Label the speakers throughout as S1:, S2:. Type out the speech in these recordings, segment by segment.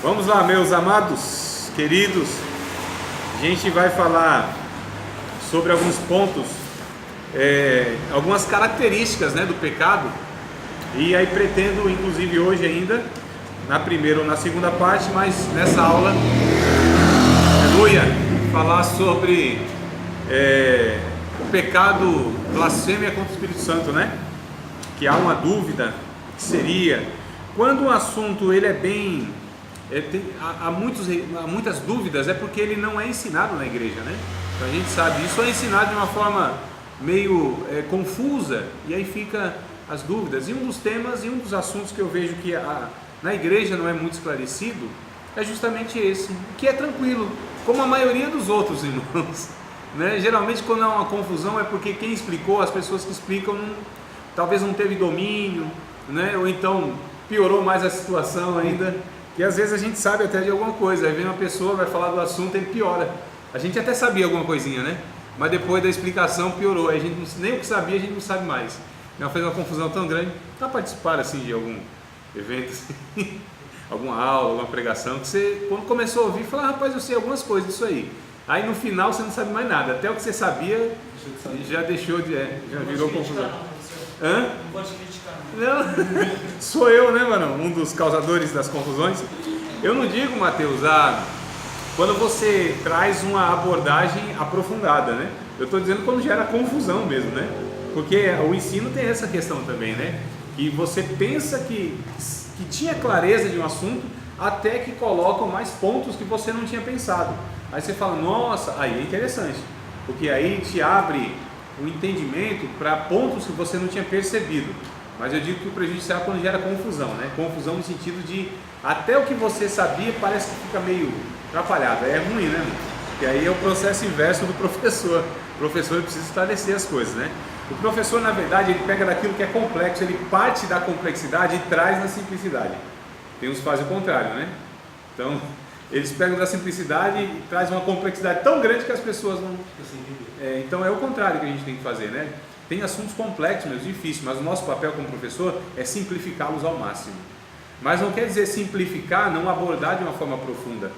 S1: Vamos lá, meus amados, queridos. A gente vai falar sobre alguns pontos, algumas características, né, do pecado. E aí pretendo, inclusive hoje ainda, na primeira ou na segunda parte, mas nessa aula, aleluia, falar sobre o pecado, blasfêmia contra o Espírito Santo, né? Que há uma dúvida, que seria, quando o assunto ele é bem... há muitas dúvidas, é porque ele não é ensinado na igreja, né? Então a gente sabe, isso é ensinado de uma forma meio confusa, e aí fica as dúvidas. E um dos temas e um dos assuntos que eu vejo que na igreja não é muito esclarecido é justamente esse, que é tranquilo, como a maioria dos outros, irmãos, né? Geralmente quando há uma confusão é porque quem explicou, as pessoas que explicam, talvez não teve domínio, né? Ou então piorou mais a situação ainda. E às vezes a gente sabe até de alguma coisa, aí vem uma pessoa, vai falar do assunto e ele piora. A gente até sabia alguma coisinha, né? Mas depois da explicação piorou, aí a gente nem o que sabia a gente não sabe mais. Então fez uma confusão tão grande. Para participar assim de algum evento, assim, alguma aula, alguma pregação, que você, quando começou a ouvir, fala, rapaz, eu sei algumas coisas disso aí. Aí no final você não sabe mais nada, até o que você sabia já deixou de, já virou confusão. Hã?
S2: Não pode criticar.
S1: Não, sou eu, né, mano? Um dos causadores das confusões. Eu não digo, Mateus, quando você traz uma abordagem aprofundada, né? Eu estou dizendo quando gera confusão mesmo, né? Porque o ensino tem essa questão também, né? Que você pensa que tinha clareza de um assunto até que colocam mais pontos que você não tinha pensado. Aí você fala, nossa, aí é interessante, porque aí te abre o entendimento para pontos que você não tinha percebido. Mas eu digo que o prejudicial é quando gera confusão, né? Confusão no sentido de até o que você sabia parece que fica meio atrapalhado. É ruim, né? Porque aí é o processo inverso do professor. O professor precisa esclarecer as coisas, né? O professor, na verdade, ele pega daquilo que é complexo, ele parte da complexidade e traz na simplicidade. Tem uns que fazem o contrário, né? Então, eles pegam da simplicidade e trazem uma complexidade tão grande que as pessoas não... então é o contrário que a gente tem que fazer, né? Tem assuntos complexos, mesmo difíceis, mas o nosso papel como professor é simplificá-los ao máximo. Mas não quer dizer simplificar, não abordar de uma forma profunda,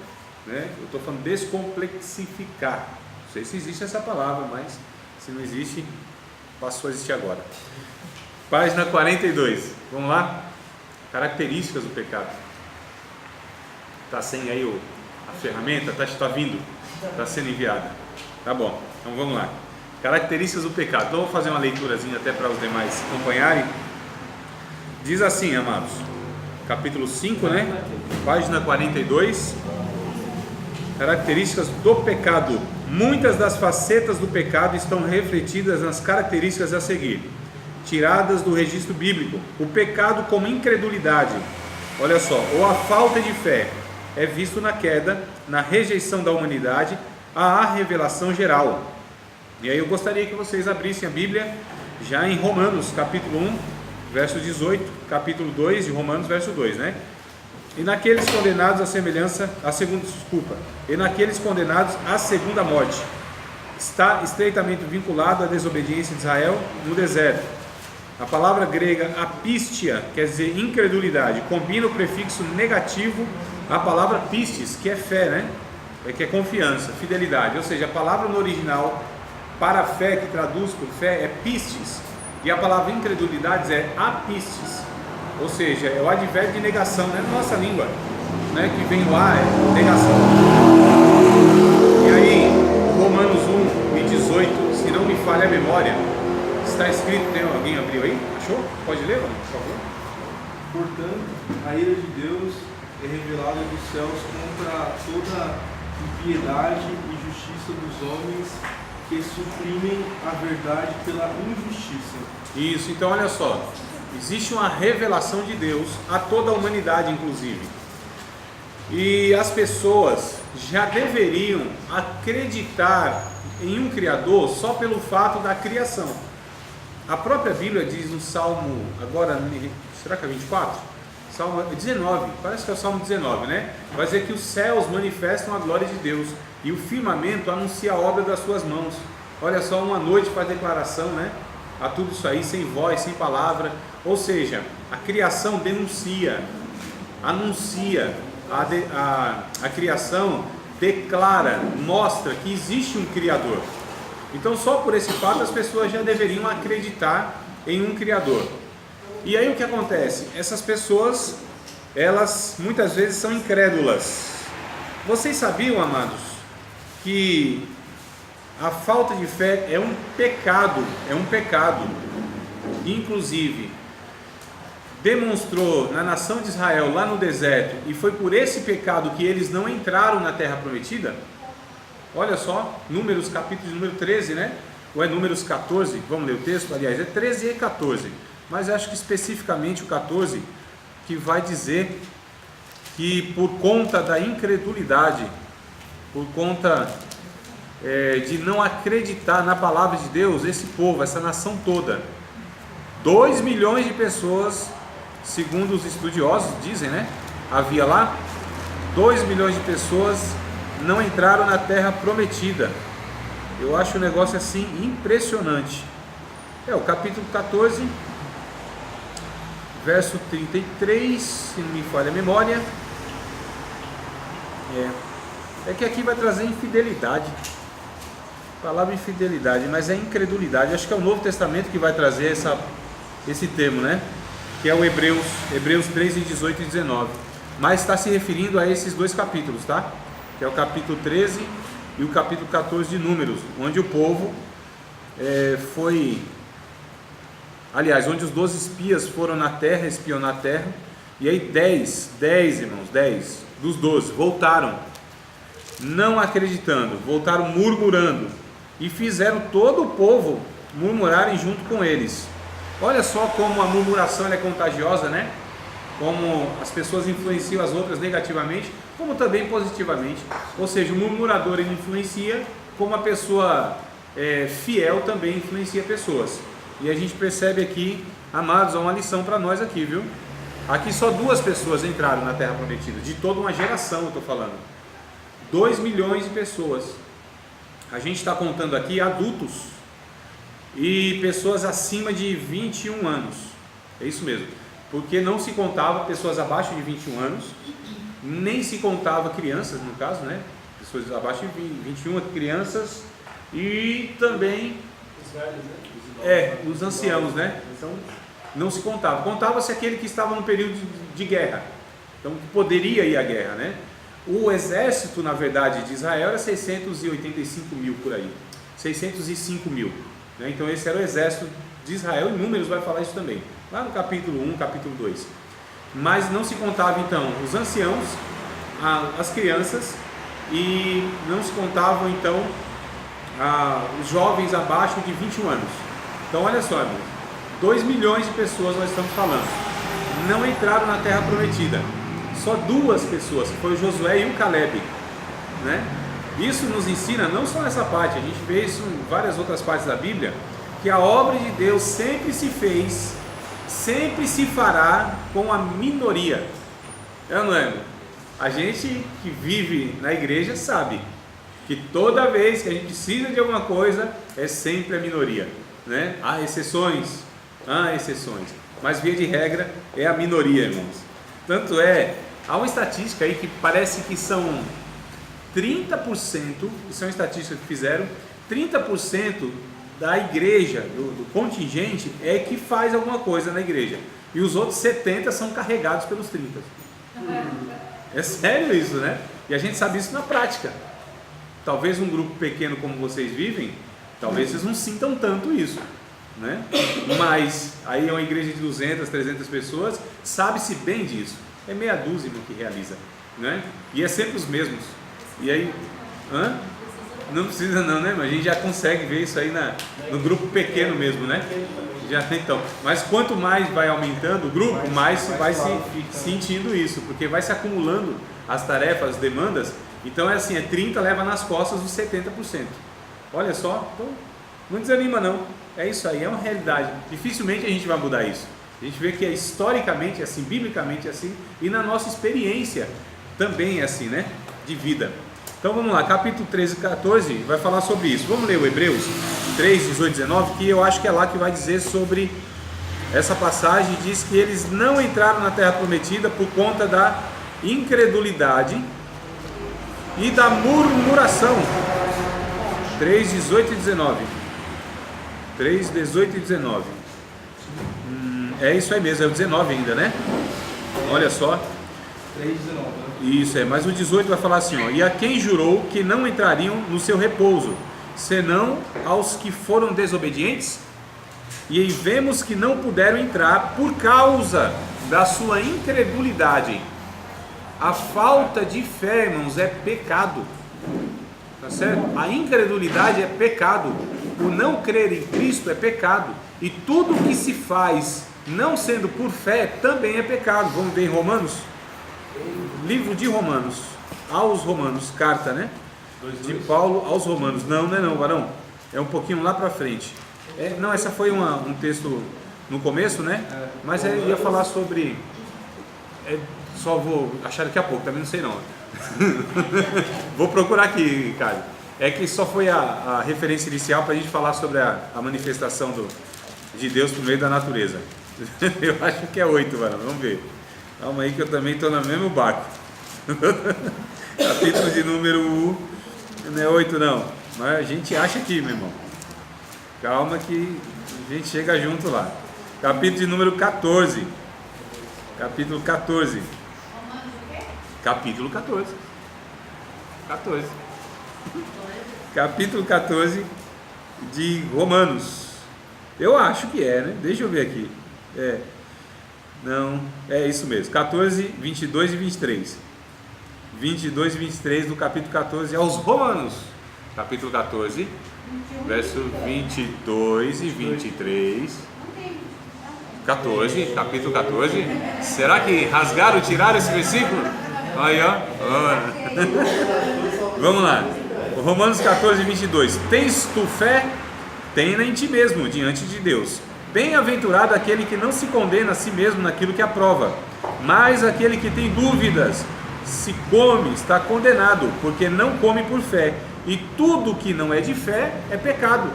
S1: né? Eu estou falando descomplexificar. Não sei se existe essa palavra, mas se não existe, passou a existir agora. Página 42, vamos lá? Características do pecado. Está sem aí a ferramenta? Está vindo? Está sendo enviada? Tá bom, então vamos lá. Características do pecado. Então vou fazer uma leiturazinha até para os demais acompanharem. Diz assim, amados, capítulo 5, né? Página 42. Características do pecado. Muitas das facetas do pecado estão refletidas nas características a seguir, tiradas do registro bíblico. O pecado como incredulidade, olha só, ou a falta de fé, é visto na queda, na rejeição da humanidade, à revelação geral. E aí eu gostaria que vocês abrissem a Bíblia já em Romanos, capítulo 1, verso 18, capítulo 2 de Romanos, verso 2, né? E naqueles condenados naqueles condenados à segunda morte, está estreitamente vinculado à desobediência de Israel no deserto. A palavra grega apistia, quer dizer incredulidade, combina o prefixo negativo à palavra pistis, que é fé, né? Que é confiança, fidelidade. Ou seja, a palavra no original para fé, que traduz por fé, é pistis, e a palavra incredulidade é apistis, ou seja, é o advérbio de negação, né? Na nossa língua, né? Que vem lá, é negação. E aí, Romanos 1 e 18, se não me falha a memória, está escrito, tem alguém abriu aí? Achou? Pode ler, mano, por favor?
S3: Portanto, a ira de Deus é revelada dos céus contra toda impiedade e justiça dos homens que suprimem a verdade pela injustiça.
S1: Isso, então olha só, existe uma revelação de Deus a toda a humanidade, inclusive. E as pessoas já deveriam acreditar em um Criador só pelo fato da criação. A própria Bíblia diz no Salmo, agora, será que é 24? Salmo 19, parece que é o Salmo 19, né? Vai dizer que os céus manifestam a glória de Deus e o firmamento anuncia a obra das suas mãos. Olha só, uma noite faz declaração, né? A tudo isso aí, sem voz, sem palavra. Ou seja, a criação denuncia, anuncia a criação declara, mostra que existe um Criador. Então só por esse fato as pessoas já deveriam acreditar em um Criador. E aí o que acontece? Essas pessoas, elas muitas vezes são incrédulas. Vocês sabiam, amados, que a falta de fé é um pecado, inclusive demonstrou na nação de Israel lá no deserto, e foi por esse pecado que eles não entraram na terra prometida. Olha só, Números capítulo de número 13, né? Ou é Números 14, vamos ler o texto, aliás, é 13 e 14, mas acho que especificamente o 14, que vai dizer que por conta da incredulidade, por conta de não acreditar na palavra de Deus, esse povo, essa nação toda, 2 milhões de pessoas, segundo os estudiosos dizem, né? Havia lá 2 milhões de pessoas não entraram na terra prometida. Eu acho um negócio assim impressionante. O capítulo 14, verso 33, se não me falha a memória. É que aqui vai trazer infidelidade. Palavra infidelidade, mas é incredulidade. Acho que é o Novo Testamento que vai trazer esse termo, né? Que é o Hebreus 13, 18 e 19. Mas está se referindo a esses dois capítulos, tá? Que é o capítulo 13 e o capítulo 14 de Números, onde o povo onde os 12 espias foram na terra, espionar a terra, e aí 10 dos 12 voltaram, não acreditando, voltaram murmurando, e fizeram todo o povo murmurarem junto com eles. Olha só como a murmuração é contagiosa, né? Como as pessoas influenciam as outras negativamente, como também positivamente. Ou seja, o murmurador ele influencia, como a pessoa fiel também influencia pessoas. E a gente percebe aqui, amados, há uma lição para nós aqui, viu? Aqui só 2 pessoas entraram na terra prometida, de toda uma geração eu estou falando. 2 milhões de pessoas. A gente está contando aqui adultos e pessoas acima de 21 anos. É isso mesmo. Porque não se contava pessoas abaixo de 21 anos, nem se contava crianças, no caso, né? Pessoas abaixo de 21, crianças, e também os anciãos, né? Então não se contava. Contava-se aquele que estava no período de guerra, então poderia ir à guerra, né? O exército, na verdade, de Israel era 685 mil por aí, 605 mil, né? Então esse era o exército de Israel, em Números vai falar isso também, lá no capítulo 1, capítulo 2. Mas não se contava então os anciãos, as crianças, e não se contavam então os jovens abaixo de 21 anos. Então olha só, amigos, 2 milhões de pessoas nós estamos falando, não entraram na terra prometida. Só 2 pessoas, que foi o Josué e o Caleb, né? Isso nos ensina, não só nessa parte, a gente vê isso em várias outras partes da Bíblia, que a obra de Deus sempre se fez, sempre se fará com a minoria. Não é? A gente que vive na igreja sabe que toda vez que a gente precisa de alguma coisa, é sempre a minoria, né? Há exceções, mas via de regra é a minoria, irmãos. Tanto há uma estatística aí que parece que são 30%, isso é uma estatística que fizeram, 30% da igreja, do contingente, é que faz alguma coisa na igreja, e os outros 70% são carregados pelos 30%. É sério isso, né? E a gente sabe isso na prática. Talvez um grupo pequeno como vocês vivem, talvez vocês não sintam tanto isso, né? Mas aí é uma igreja de 200, 300 pessoas, sabe-se bem disso. É meia dúzia que realiza, né? E é sempre os mesmos. E aí, não precisa não, né? Mas a gente já consegue ver isso aí no grupo pequeno mesmo, né? Então, mas quanto mais vai aumentando o grupo, mais vai se sentindo isso, porque vai se acumulando as tarefas, as demandas. Então é assim, 30 leva nas costas os 70%. Olha só, então não desanima não. É isso aí, é uma realidade. Dificilmente a gente vai mudar isso. A gente vê que historicamente é assim, biblicamente é assim, e na nossa experiência também é assim, né? De vida. Então vamos lá, capítulo 13 e 14 vai falar sobre isso. Vamos ler o Hebreus 3, 18 e 19, que eu acho que é lá que vai dizer sobre essa passagem. Diz que eles não entraram na terra prometida por conta da incredulidade e da murmuração. 3, 18 e 19. 3, 18 e 19. É isso aí mesmo, é o 19 ainda, né? Olha só.
S3: 3, 19, né?
S1: Isso é, mas o 18 vai falar assim, ó: e a quem jurou que não entrariam no seu repouso, senão aos que foram desobedientes? E aí vemos que não puderam entrar por causa da sua incredulidade. A falta de fé, irmãos, é pecado. Tá certo? A incredulidade é pecado. O não crer em Cristo é pecado. E tudo que se faz não sendo por fé também é pecado. Vamos ver em Romanos? Livro de Romanos, aos Romanos, carta, né? De Paulo aos Romanos. Não é não, varão. É um pouquinho lá para frente. Não, essa foi um texto no começo, né? Mas ia falar sobre... só vou achar daqui a pouco, também não sei não. Vou procurar aqui, cara. É que só foi a referência inicial para a gente falar sobre a manifestação de Deus por meio da natureza. Eu acho que é 8, varão. Vamos ver. Calma aí que eu também estou no mesmo barco. Capítulo de número 1, não é 8 não, mas a gente acha aqui, meu irmão. Calma que a gente chega junto lá. Capítulo de número 14. Capítulo 14. Capítulo 14. 14. Capítulo 14 de Romanos. Eu acho que né? Deixa eu ver aqui. Não, é isso mesmo. 14, 22 e 23. 22 e 23 do capítulo 14 aos Romanos. Capítulo 14, verso 22 e 23. 14, capítulo 14. Será que rasgaram, tiraram esse versículo? Aí, ó. Vamos lá. Romanos 14, 22. Tens tu fé? Tenha em ti mesmo, diante de Deus. Bem-aventurado aquele que não se condena a si mesmo naquilo que aprova, mas aquele que tem dúvidas, se come, está condenado, porque não come por fé. E tudo que não é de fé é pecado.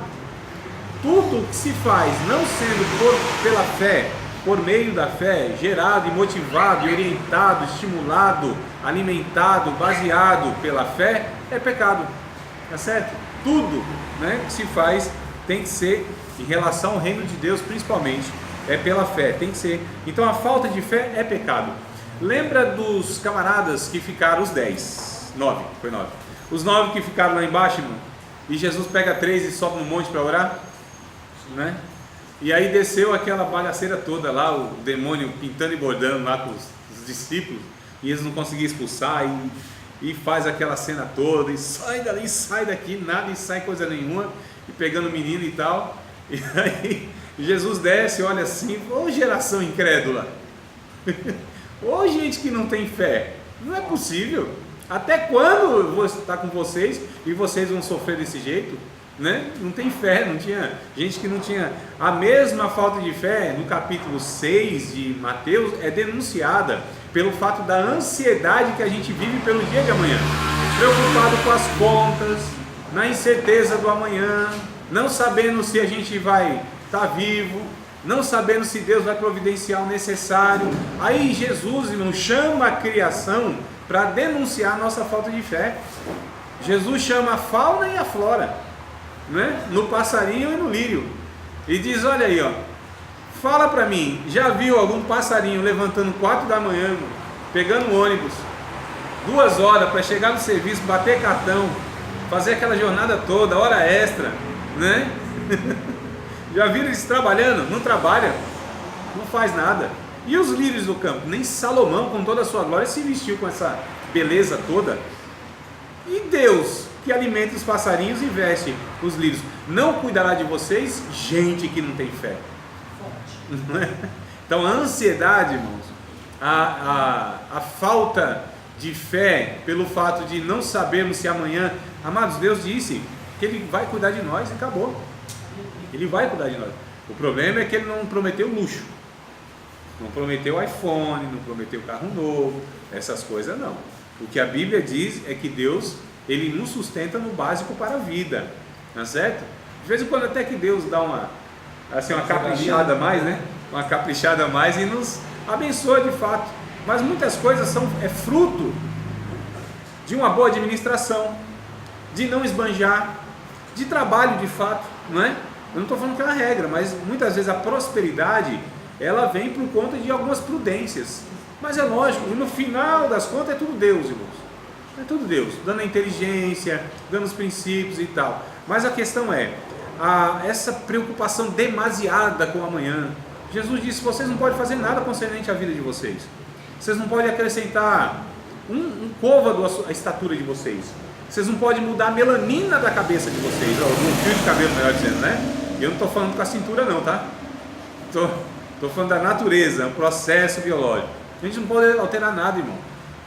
S1: Tudo que se faz não sendo pela fé, por meio da fé, gerado e motivado, e orientado, estimulado, alimentado, baseado pela fé, é pecado. Tá certo? Tudo, né, que se faz tem que ser em relação ao reino de Deus, principalmente, é pela fé, tem que ser. Então a falta de fé é pecado. Lembra dos camaradas que ficaram, os 10, 9, foi 9. Os 9 que ficaram lá embaixo, irmão, e Jesus pega 3 e sobe no monte para orar, né? E aí desceu aquela bagaceira toda lá, o demônio pintando e bordando lá com os discípulos, e eles não conseguiam expulsar, e faz aquela cena toda, e sai dali, sai daqui, nada, e sai coisa nenhuma, e pegando o menino e tal. E aí Jesus desce, olha assim, ô geração incrédula, ô gente que não tem fé, não é possível. Até quando eu vou estar com vocês e vocês vão sofrer desse jeito, né? Não tem fé, não tinha gente que não tinha. A mesma falta de fé no capítulo 6 de Mateus é denunciada pelo fato da ansiedade que a gente vive pelo dia de amanhã, preocupado com as contas, na incerteza do amanhã, não sabendo se a gente vai estar vivo, não sabendo se Deus vai providenciar o necessário. Aí Jesus, irmão, chama a criação para denunciar a nossa falta de fé. Jesus chama a fauna e a flora, né? No passarinho e no lírio, e diz: olha aí, ó, fala para mim, já viu algum passarinho levantando 4 da manhã, irmão, pegando um ônibus 2 horas para chegar no serviço, bater cartão, fazer aquela jornada toda, hora extra, né? Já viram eles trabalhando? Não trabalha, não faz nada. E os lírios do campo? Nem Salomão, com toda a sua glória, se vestiu com essa beleza toda. E Deus, que alimenta os passarinhos e veste os lírios, não cuidará de vocês, gente que não tem fé? Então a ansiedade, irmãos, a falta de fé, pelo fato de não sabermos se amanhã, amados, Deus disse que Ele vai cuidar de nós e acabou. Ele vai cuidar de nós. O problema é que Ele não prometeu luxo, não prometeu iPhone, não prometeu carro novo, essas coisas não. O que a Bíblia diz é que Deus, Ele nos sustenta no básico para a vida, não é certo? De vez em quando até que Deus dá uma caprichada a mais, né? Uma caprichada a mais e nos abençoa de fato. Mas muitas coisas é fruto de uma boa administração, de não esbanjar, de trabalho de fato, não é? Eu não estou falando que é uma regra, mas muitas vezes a prosperidade, ela vem por conta de algumas prudências. Mas é lógico, e no final das contas é tudo Deus, irmãos. É tudo Deus, dando a inteligência, dando os princípios e tal. Mas a questão é, essa preocupação demasiada com o amanhã. Jesus disse, vocês não podem fazer nada concernente à vida de vocês. Vocês não podem acrescentar um côvado à estatura de vocês. Vocês não podem mudar a melanina da cabeça de vocês, o fio de cabelo, melhor dizendo, né? Eu não estou falando com a cintura não, tá? Estou falando da natureza, um processo biológico. A gente não pode alterar nada, irmão.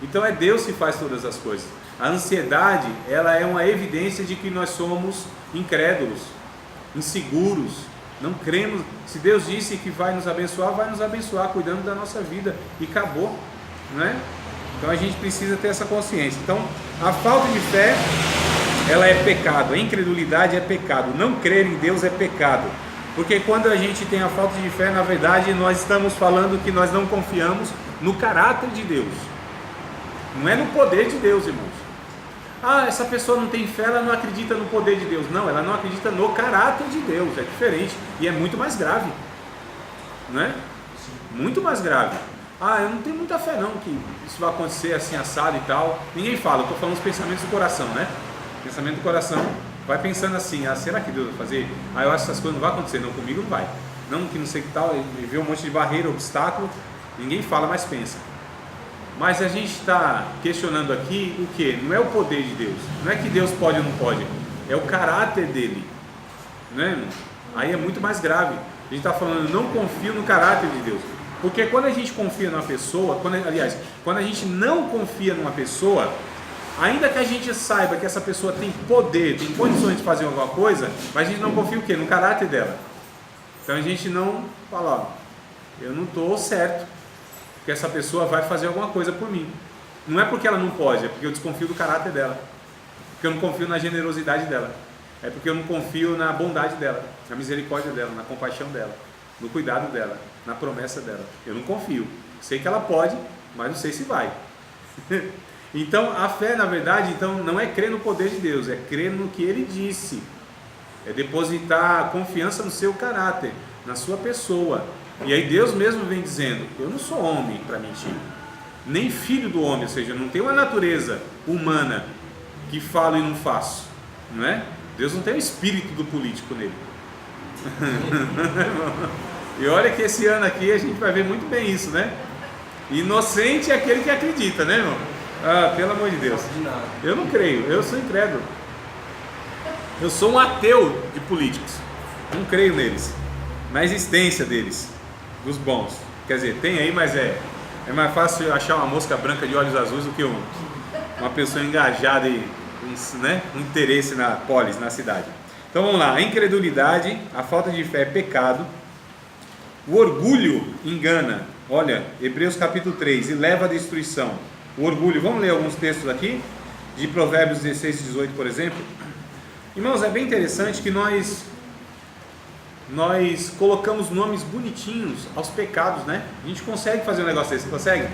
S1: Então é Deus que faz todas as coisas. A ansiedade, ela é uma evidência de que nós somos incrédulos, inseguros, não cremos. Se Deus disse que vai nos abençoar cuidando da nossa vida e acabou, não é? Então a gente precisa ter essa consciência. Então a falta de fé, ela é pecado, a incredulidade é pecado, não crer em Deus é pecado, porque quando a gente tem a falta de fé, na verdade nós estamos falando que nós não confiamos no caráter de Deus, não é no poder de Deus, irmãos. Essa pessoa não tem fé, ela não acredita no poder de Deus. Não, ela não acredita no caráter de Deus, é diferente e é muito mais grave, não é? Muito mais grave. Eu não tenho muita fé não que isso vai acontecer assim, assado e tal. Ninguém fala, eu estou falando os pensamentos do coração, né? Pensamento do coração, vai pensando assim, será que Deus vai fazer? Eu acho que essas coisas não vão acontecer, não, comigo não vai. Não, que não sei que tal, vê um monte de barreira, obstáculo, ninguém fala, mas pensa. Mas a gente está questionando aqui o que? Não é o poder de Deus, não é que Deus pode ou não pode, é o caráter dele, né? Aí é muito mais grave. A gente está falando, não confio no caráter de Deus. Porque quando a gente confia numa pessoa, quando a gente não confia numa pessoa, ainda que a gente saiba que essa pessoa tem poder, tem condições de fazer alguma coisa, mas a gente não confia o quê? No caráter dela. Então a gente não fala, eu não estou certo, que essa pessoa vai fazer alguma coisa por mim. Não é porque ela não pode, é porque eu desconfio do caráter dela, porque eu não confio na generosidade dela, é porque eu não confio na bondade dela, na misericórdia dela, na compaixão dela, no cuidado dela, na promessa dela. Eu não confio, sei que ela pode, mas não sei se vai. Então a fé, na verdade, então, não é crer no poder de Deus, é crer no que Ele disse, é depositar confiança no seu caráter, na sua pessoa. E aí Deus mesmo vem dizendo, eu não sou homem para mentir, nem filho do homem, ou seja, eu não tenho uma natureza humana que falo e não faço, não é? Deus não tem o espírito do político nele. E olha que esse ano aqui a gente vai ver muito bem isso, né? Inocente é aquele que acredita, né, irmão? Pelo amor de Deus. Eu não creio, eu sou incrédulo. Eu sou um ateu de políticos. Não creio neles, na existência deles, dos bons. Quer dizer, tem aí, mas é mais fácil achar uma mosca branca de olhos azuis do que uma pessoa engajada e né, um interesse na polis, na cidade. Então vamos lá, a incredulidade, a falta de fé é pecado, o orgulho engana, olha, Hebreus capítulo 3, e leva à destruição. O orgulho, vamos ler alguns textos aqui, de Provérbios 16 e 18, por exemplo. Irmãos, é bem interessante que nós colocamos nomes bonitinhos aos pecados, né? A gente consegue fazer um negócio desse, consegue?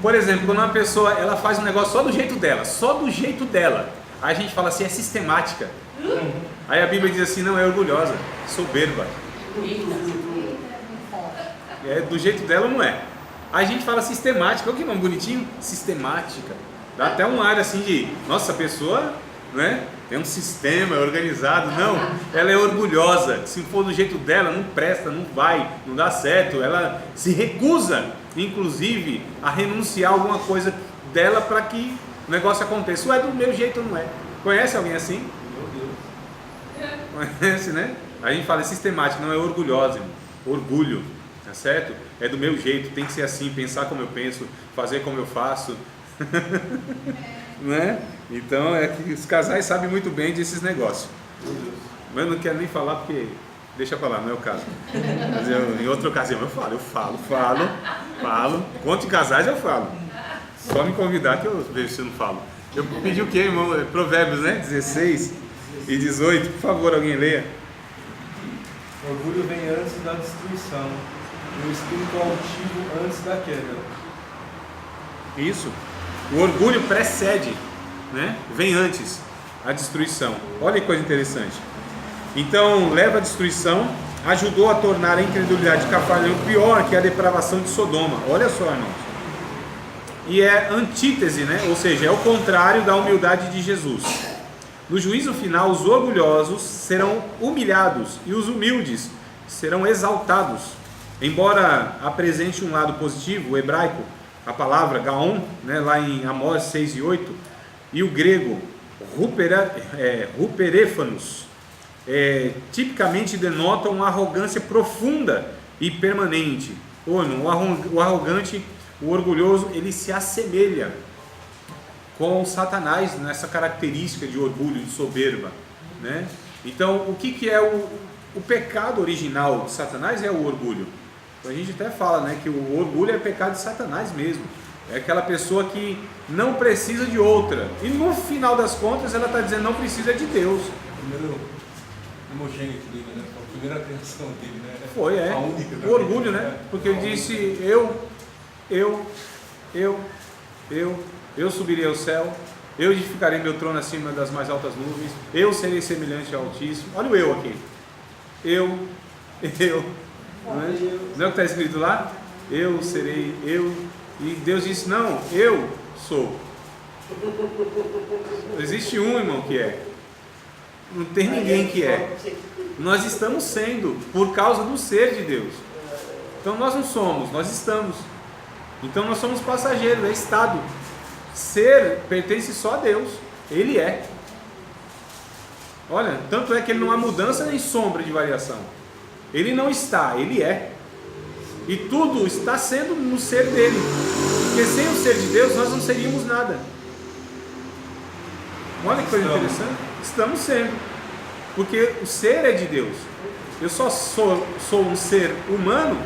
S1: Por exemplo, quando uma pessoa ela faz um negócio só do jeito dela, aí a gente fala assim, é sistemática. Aí a Bíblia diz assim, não, é orgulhosa, soberba. Do jeito dela não é. Aí a gente fala sistemática, olha que nome bonitinho, sistemática. Dá até um ar assim de, nossa, a pessoa, né, tem um sistema, é organizado. Não, ela é orgulhosa. Se for do jeito dela, não presta, não vai, não dá certo. Ela se recusa, inclusive, a renunciar a alguma coisa dela para que o negócio aconteça. Ou é do meu jeito ou não é. Conhece alguém assim? Meu Deus. Conhece, né? A gente fala sistemática, não é orgulhosa, irmão. Orgulho, tá certo? É do meu jeito, tem que ser assim, pensar como eu penso, fazer como eu faço. Né? Então é que os casais sabem muito bem desses negócios. Mas eu não quero nem falar porque deixa pra lá, não é o caso. Mas em outra ocasião eu falo. Quanto de casais eu falo. Só me convidar que eu vejo se eu não falo. Eu pedi o que, irmão? Provérbios, né? 16 e 18. Por favor, alguém leia.
S3: O orgulho vem antes da destruição, e o espírito altivo antes da queda.
S1: Isso. O orgulho precede, né? Vem antes a destruição. Olha que coisa interessante. Então, leva à destruição, ajudou a tornar a incredulidade de Cafarnaum pior que a depravação de Sodoma. Olha só, irmãos. E é antítese, né? Ou seja, é o contrário da humildade de Jesus. No juízo final, os orgulhosos serão humilhados e os humildes serão exaltados. Embora apresente um lado positivo, o hebraico, a palavra gaon, né, lá em Amós 6 e 8, e o grego ruperéfanos, tipicamente denotam uma arrogância profunda e permanente. O arrogante, o orgulhoso, ele se assemelha com Satanás nessa característica de orgulho, de soberba, né? Então, o que é o pecado original de Satanás? É o orgulho. Então, a gente até fala, né, que o orgulho é pecado de Satanás mesmo. É aquela pessoa que não precisa de outra. E no final das contas, ela está dizendo não precisa de Deus.
S3: Primeiro primogênito dele, né? A primeira criação dele, né?
S1: Foi,
S3: a única.
S1: O orgulho, né? Porque ele disse, eu subirei ao céu, eu edificarei meu trono acima das mais altas nuvens, eu serei semelhante ao Altíssimo. Olha o eu aqui. Eu. Não é o que está escrito lá? Eu serei, eu. E Deus disse, não, eu sou. Existe um, irmão, que é. Não tem ninguém que é. Nós estamos sendo, por causa do ser de Deus. Então nós não somos, nós estamos. Então nós somos passageiros, é estado. Ser pertence só a Deus. Ele é. Olha, tanto é que ele não há mudança nem sombra de variação. Ele não está, ele é. E tudo está sendo no ser dele. Porque sem o ser de Deus nós não seríamos nada. Olha que coisa interessante. Estamos sendo. Porque o ser é de Deus. Eu só sou um ser humano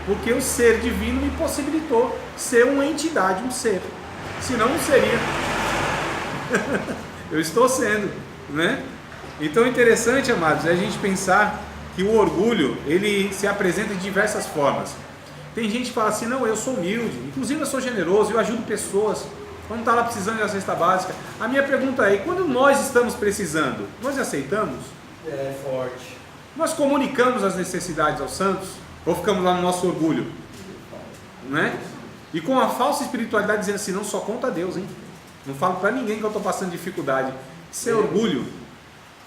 S1: porque o ser divino me possibilitou ser uma entidade, um ser. Senão não seria. Eu estou sendo, né? Então interessante, amados, é a gente pensar que o orgulho, ele se apresenta de diversas formas. Tem gente que fala assim, não, eu sou humilde, inclusive eu sou generoso, eu ajudo pessoas, quando está lá precisando da cesta básica. A minha pergunta é, quando nós estamos precisando, nós aceitamos?
S3: É forte.
S1: Nós comunicamos as necessidades aos santos? Ou ficamos lá no nosso orgulho? Né? E com a falsa espiritualidade dizendo assim, não, só conta a Deus, hein? Não falo para ninguém que eu estou passando dificuldade. Isso é orgulho.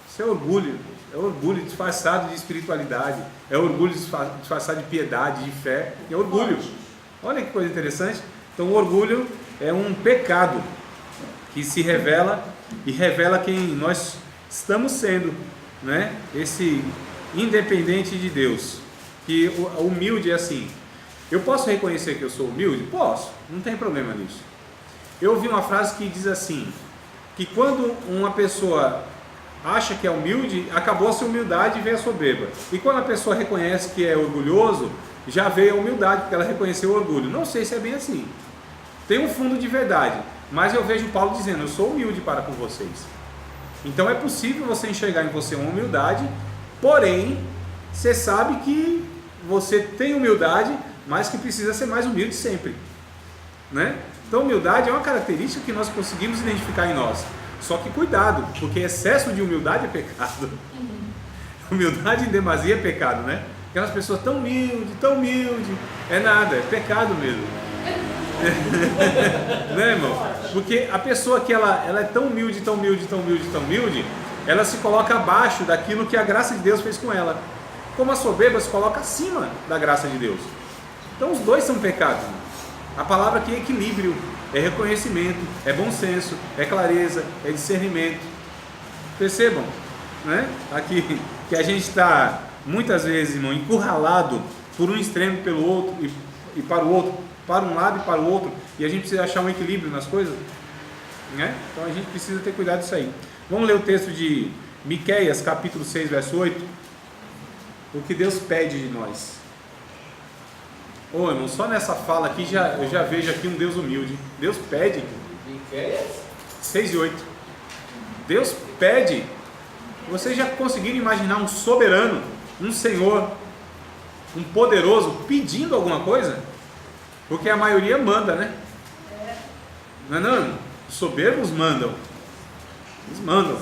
S1: Isso é orgulho. É orgulho disfarçado de espiritualidade. É orgulho disfarçado de piedade, de fé. É orgulho. Olha que coisa interessante. Então o orgulho é um pecado que se revela e revela quem nós estamos sendo, né? Esse independente de Deus. Que o humilde é assim. Eu posso reconhecer que eu sou humilde? Posso, não tem problema nisso. Eu ouvi uma frase que diz assim, que quando uma pessoa acha que é humilde, acabou-se a humildade e veio a soberba. E quando a pessoa reconhece que é orgulhoso, já veio a humildade, porque ela reconheceu o orgulho. Não sei se é bem assim. Tem um fundo de verdade, mas eu vejo Paulo dizendo, eu sou humilde para com vocês. Então é possível você enxergar em você uma humildade, porém, você sabe que você tem humildade, mas que precisa ser mais humilde sempre, né? Então humildade é uma característica que nós conseguimos identificar em nós. Só que cuidado, porque excesso de humildade é pecado. Humildade em demasia é pecado, né? Aquelas pessoas tão humilde, é nada, é pecado mesmo. Né, irmão? Porque a pessoa que ela é tão humilde, ela se coloca abaixo daquilo que a graça de Deus fez com ela. Como a soberba se coloca acima da graça de Deus. Então os dois são pecados. A palavra aqui é equilíbrio, é reconhecimento, é bom senso, é clareza, é discernimento. Percebam, né? Aqui que a gente está muitas vezes, irmão, encurralado por um extremo pelo outro e para o outro, para um lado e para o outro, e a gente precisa achar um equilíbrio nas coisas, né? Então a gente precisa ter cuidado disso aí. Vamos ler o texto de Miqueias, capítulo 6, verso 8. O que Deus pede de nós. Ô, irmão, só nessa fala aqui eu já vejo aqui um Deus humilde. Deus pede. 6 e 8. Deus pede. Vocês já conseguiram imaginar um soberano, um Senhor, um poderoso pedindo alguma coisa? Porque a maioria manda, né? Não. Os soberbos mandam. Eles mandam.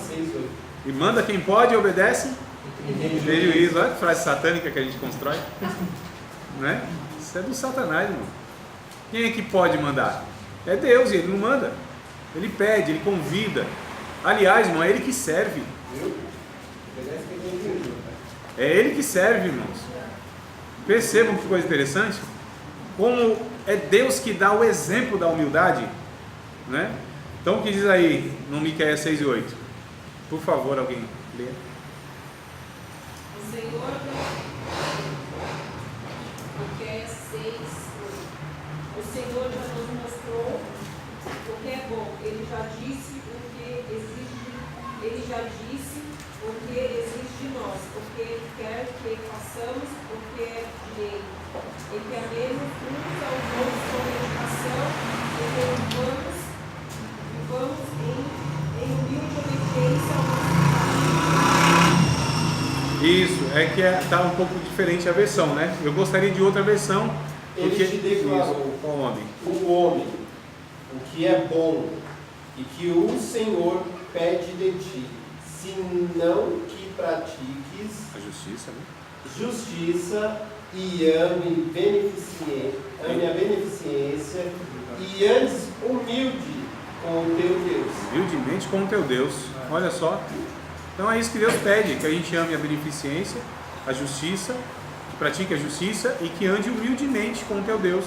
S1: E manda quem pode e obedece. Tem juízo. Olha que frase satânica que a gente constrói. Né? Isso é do Satanás, irmão. Quem é que pode mandar? É Deus, e Ele não manda. Ele pede, Ele convida. Aliás, irmão, é Ele que serve. É Ele que serve, irmãos. Percebam que coisa interessante. Como é Deus que dá o exemplo da humildade, né? Então o que diz aí no Miqueias 6:8? Por favor, alguém lê.
S2: O Senhor, Miqueias 6:8. O Senhor já nos mostrou o que é bom. Ele já disse o que exige. Ele já disse o que exige de nós, o que Ele quer que façamos, o que é direito, e que amemos uns aos outros com dedicação, e que vivamos em humilde obediência ao nosso.
S1: Isso, é que está um pouco diferente a versão, né? Eu gostaria de outra versão.
S4: Ele te declarou,
S1: o homem,
S4: o que é bom, e que o Senhor pede de ti, se não que pratiques
S1: a justiça, né?
S4: justiça e ame a beneficência e andes humilde com o teu Deus.
S1: Humildemente com o teu Deus. Olha só. Então é isso que Deus pede, que a gente ame a beneficência, a justiça, que pratique a justiça e que ande humildemente com o teu Deus.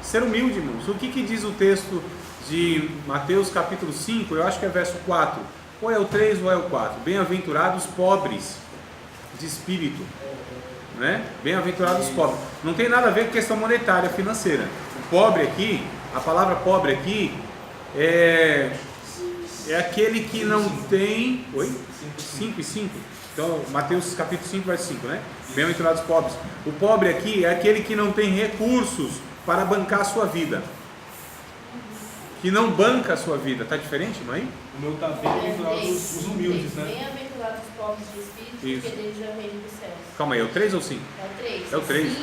S1: Ser humilde, irmãos. O que diz o texto de Mateus capítulo 5? Eu acho que é verso 4. Ou é o 3 ou é o 4. Bem-aventurados pobres de espírito, né? Bem-aventurados pobres. Não tem nada a ver com questão monetária, financeira. O pobre aqui, a palavra pobre aqui é aquele que não tem... Oi? 5 e 5. Então, Mateus capítulo 5, verso 5, né? Bem-aventurados pobres. O pobre aqui é aquele que não tem recursos para bancar a sua vida. Que não banca a sua vida. Tá diferente, mãe?
S3: O meu está bem-aventurados os humildes, né?
S2: Bem-aventurados os pobres de espírito,
S1: Isso.
S2: porque deles é o reino dos céus.
S1: Calma aí, é o 3 ou 5?
S2: É o 3.
S1: É o 3.
S2: 5,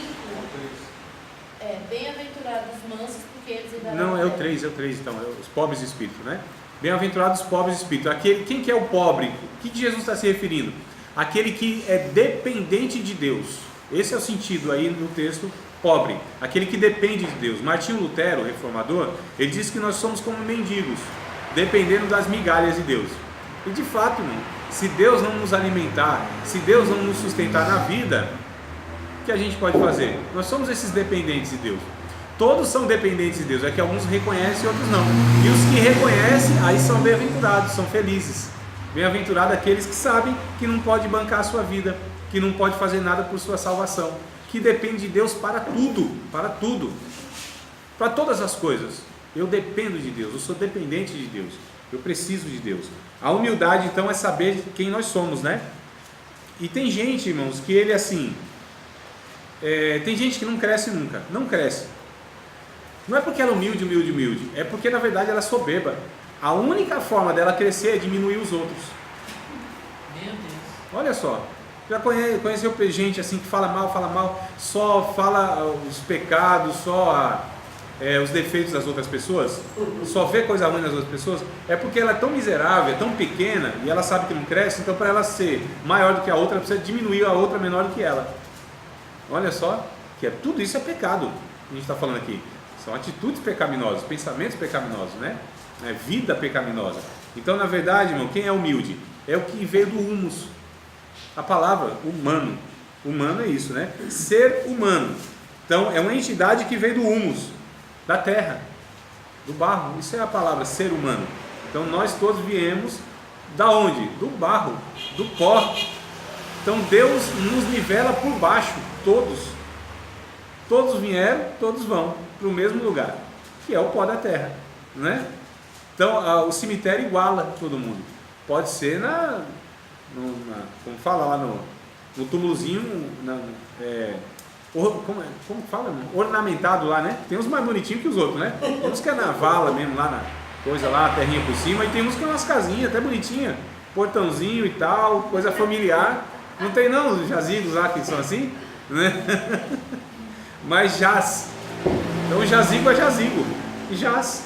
S2: bem-aventurados os mansos, porque eles herdarão
S1: Não,
S2: a
S1: é o
S2: terra.
S1: 3, então, é os pobres de espírito, né? Bem-aventurados os pobres de espírito. Quem que é o pobre? O que Jesus está se referindo? Aquele que é dependente de Deus. Esse é o sentido aí no texto, pobre. Aquele que depende de Deus. Martinho Lutero, reformador, ele diz que nós somos como mendigos, dependendo das migalhas de Deus. E de fato, irmão, se Deus não nos alimentar, se Deus não nos sustentar na vida, o que a gente pode fazer? Nós somos esses dependentes de Deus. Todos são dependentes de Deus, é que alguns reconhecem e outros não. E os que reconhecem, aí são bem-aventurados, são felizes. Bem-aventurados aqueles que sabem que não pode bancar a sua vida, que não pode fazer nada por sua salvação, que depende de Deus para tudo, para todas as coisas. Eu dependo de Deus, eu sou dependente de Deus, eu preciso de Deus. A humildade, então, é saber quem nós somos, né? E tem gente, irmãos, que ele assim, tem gente que não cresce nunca, não cresce. Não é porque ela é humilde, é porque na verdade ela é soberba. A única forma dela crescer é diminuir os outros.
S2: Meu Deus.
S1: Olha só, já conheceu gente assim que fala mal, só fala os pecados, só os defeitos das outras pessoas, só vê coisa ruim nas outras pessoas? É porque ela é tão miserável, é tão pequena e ela sabe que não cresce, então para ela ser maior do que a outra, ela precisa diminuir a outra menor do que ela. Olha só, tudo isso é pecado, a gente está falando aqui. São atitudes pecaminosas, pensamentos pecaminosos, né? Vida pecaminosa. Então, na verdade, irmão, quem é humilde? É o que veio do humus. A palavra humano. Humano é isso, né? Ser humano. Então, é uma entidade que veio do humus, da terra, do barro. Isso é a palavra, ser humano. Então, nós todos viemos da onde? Do barro, do pó. Então, Deus nos nivela por baixo, todos. Todos vieram, todos vão para o mesmo lugar, que é o pó da terra, né? Então, o cemitério iguala todo mundo. Pode ser como fala lá no túmulozinho, como fala? Ornamentado lá, né? Tem uns mais bonitinhos que os outros, né? Tem uns que é na vala mesmo, lá na coisa lá, a terrinha por cima, e tem uns que é umas casinhas até bonitinhas, portãozinho e tal, coisa familiar. Não tem não os jazigos lá que são assim, né? Mas jaz. Então jazigo é jazigo, e jaz.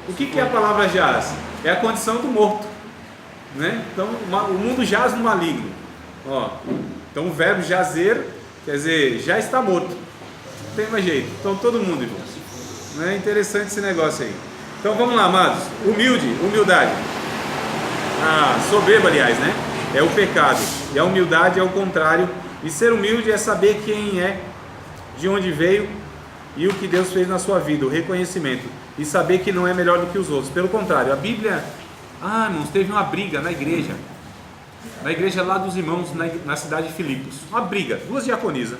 S1: O que é a palavra jaz? É a condição do morto, né? Então o mundo jaz no maligno. Ó, então o verbo jazer quer dizer, já está morto, não tem mais jeito. Então todo mundo, irmãos, não é interessante esse negócio aí. Então vamos lá, amados. Humildade. Soberba, aliás, né? É o pecado. E a humildade é o contrário. E ser humilde é saber quem é, de onde veio e o que Deus fez na sua vida, o reconhecimento. E saber que não é melhor do que os outros. Pelo contrário, a Bíblia... irmãos, teve uma briga na igreja lá dos irmãos na cidade de Filipos. Uma briga, duas diaconisas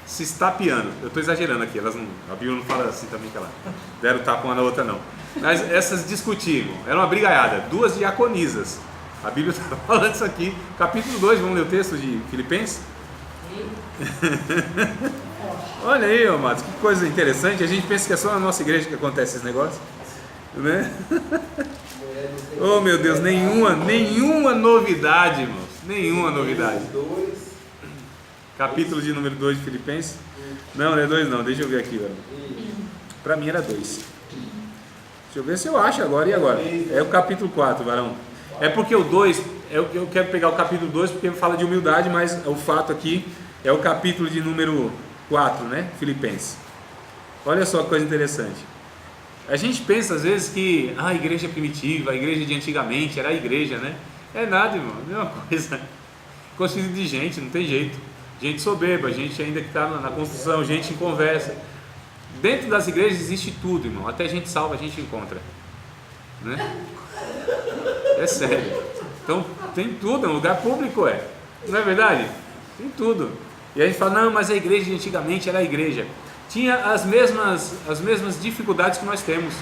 S1: se estapeando. Eu estou exagerando aqui, a Bíblia não fala assim também que ela deram tapa uma na outra não. Mas essas discutiram, era uma brigaiada, duas diaconisas. A Bíblia está falando isso aqui, capítulo 2, vamos ler o texto de Filipenses? Olha aí, amados, que coisa interessante. A gente pensa que é só na nossa igreja que acontece esse negócio, né? Oh meu Deus, nenhuma novidade, irmãos, nenhuma novidade. Capítulo de número 2 de Filipenses. Não é 2 não, deixa eu ver aqui, velho. Para mim era 2. Deixa eu ver se eu acho agora. E agora? É o capítulo 4, varão. É porque o 2, eu quero pegar o capítulo 2 porque fala de humildade, mas o fato aqui é o capítulo de número 4, né? Filipenses. Olha só que coisa interessante. A gente pensa às vezes que a igreja primitiva, a igreja de antigamente era a igreja, né? É nada, irmão, é a mesma coisa. Constituído de gente, não tem jeito. Gente soberba, gente ainda que está na construção, gente em conversa. Dentro das igrejas existe tudo, irmão. Até gente salva a gente encontra, né? É sério. Então tem tudo, é um lugar público, não é verdade? Tem tudo. E a gente fala, não, mas a igreja de antigamente era a igreja. Tinha as mesmas dificuldades que nós temos.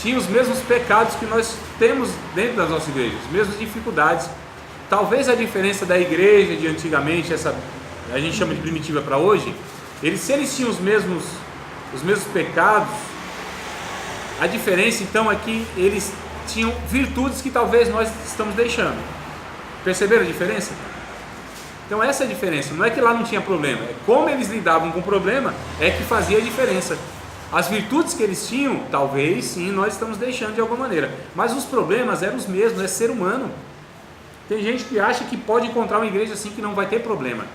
S1: Tinha os mesmos pecados que nós temos dentro das nossas igrejas, as mesmas dificuldades. Talvez a diferença da igreja de antigamente, essa a gente chama de primitiva para hoje, se eles tinham os mesmos pecados, a diferença então é que eles tinham virtudes que talvez nós estamos deixando. Perceberam a diferença? Então essa é a diferença, não é que lá não tinha problema, é como eles lidavam com o problema é que fazia a diferença. As virtudes que eles tinham, talvez sim, nós estamos deixando de alguma maneira, mas os problemas eram os mesmos, é ser humano. Tem gente que acha que pode encontrar uma igreja assim que não vai ter problema,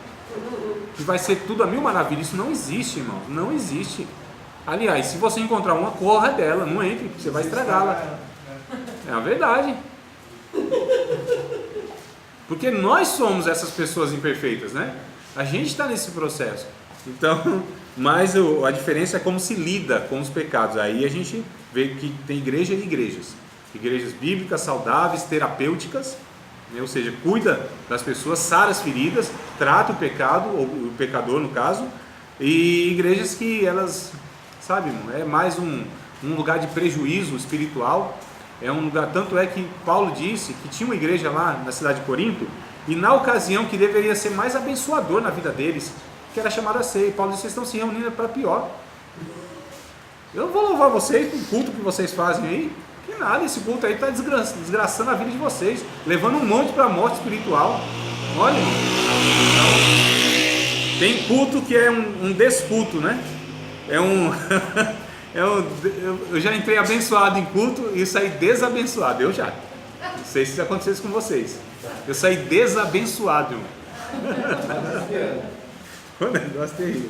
S1: que vai ser tudo a mil maravilhas. Isso não existe, irmão, não existe. Aliás, se você encontrar uma, corra dela, não entre, você vai estragá-la. É a verdade. Porque nós somos essas pessoas imperfeitas, né? A gente está nesse processo. Então, mas a diferença é como se lida com os pecados. Aí a gente vê que tem igreja e igrejas. Igrejas bíblicas, saudáveis, terapêuticas, né? Ou seja, cuida das pessoas, sara as feridas, trata o pecado, ou o pecador no caso. E igrejas que elas, sabe, é mais um lugar de prejuízo espiritual. É um lugar, tanto é que Paulo disse que tinha uma igreja lá na cidade de Corinto, e na ocasião que deveria ser mais abençoador na vida deles, que era chamada ceia, e Paulo disse, vocês estão se reunindo para pior. Eu não vou louvar vocês pelo culto que vocês fazem aí, que nada, esse culto aí está desgraçando a vida de vocês, levando um monte para a morte espiritual. Olha, irmão. Então, tem culto que é um desculto, né? Eu já entrei abençoado em culto e saí desabençoado. Eu já. Não sei se isso acontecesse com vocês. Eu saí desabençoado. Um negócio terrível.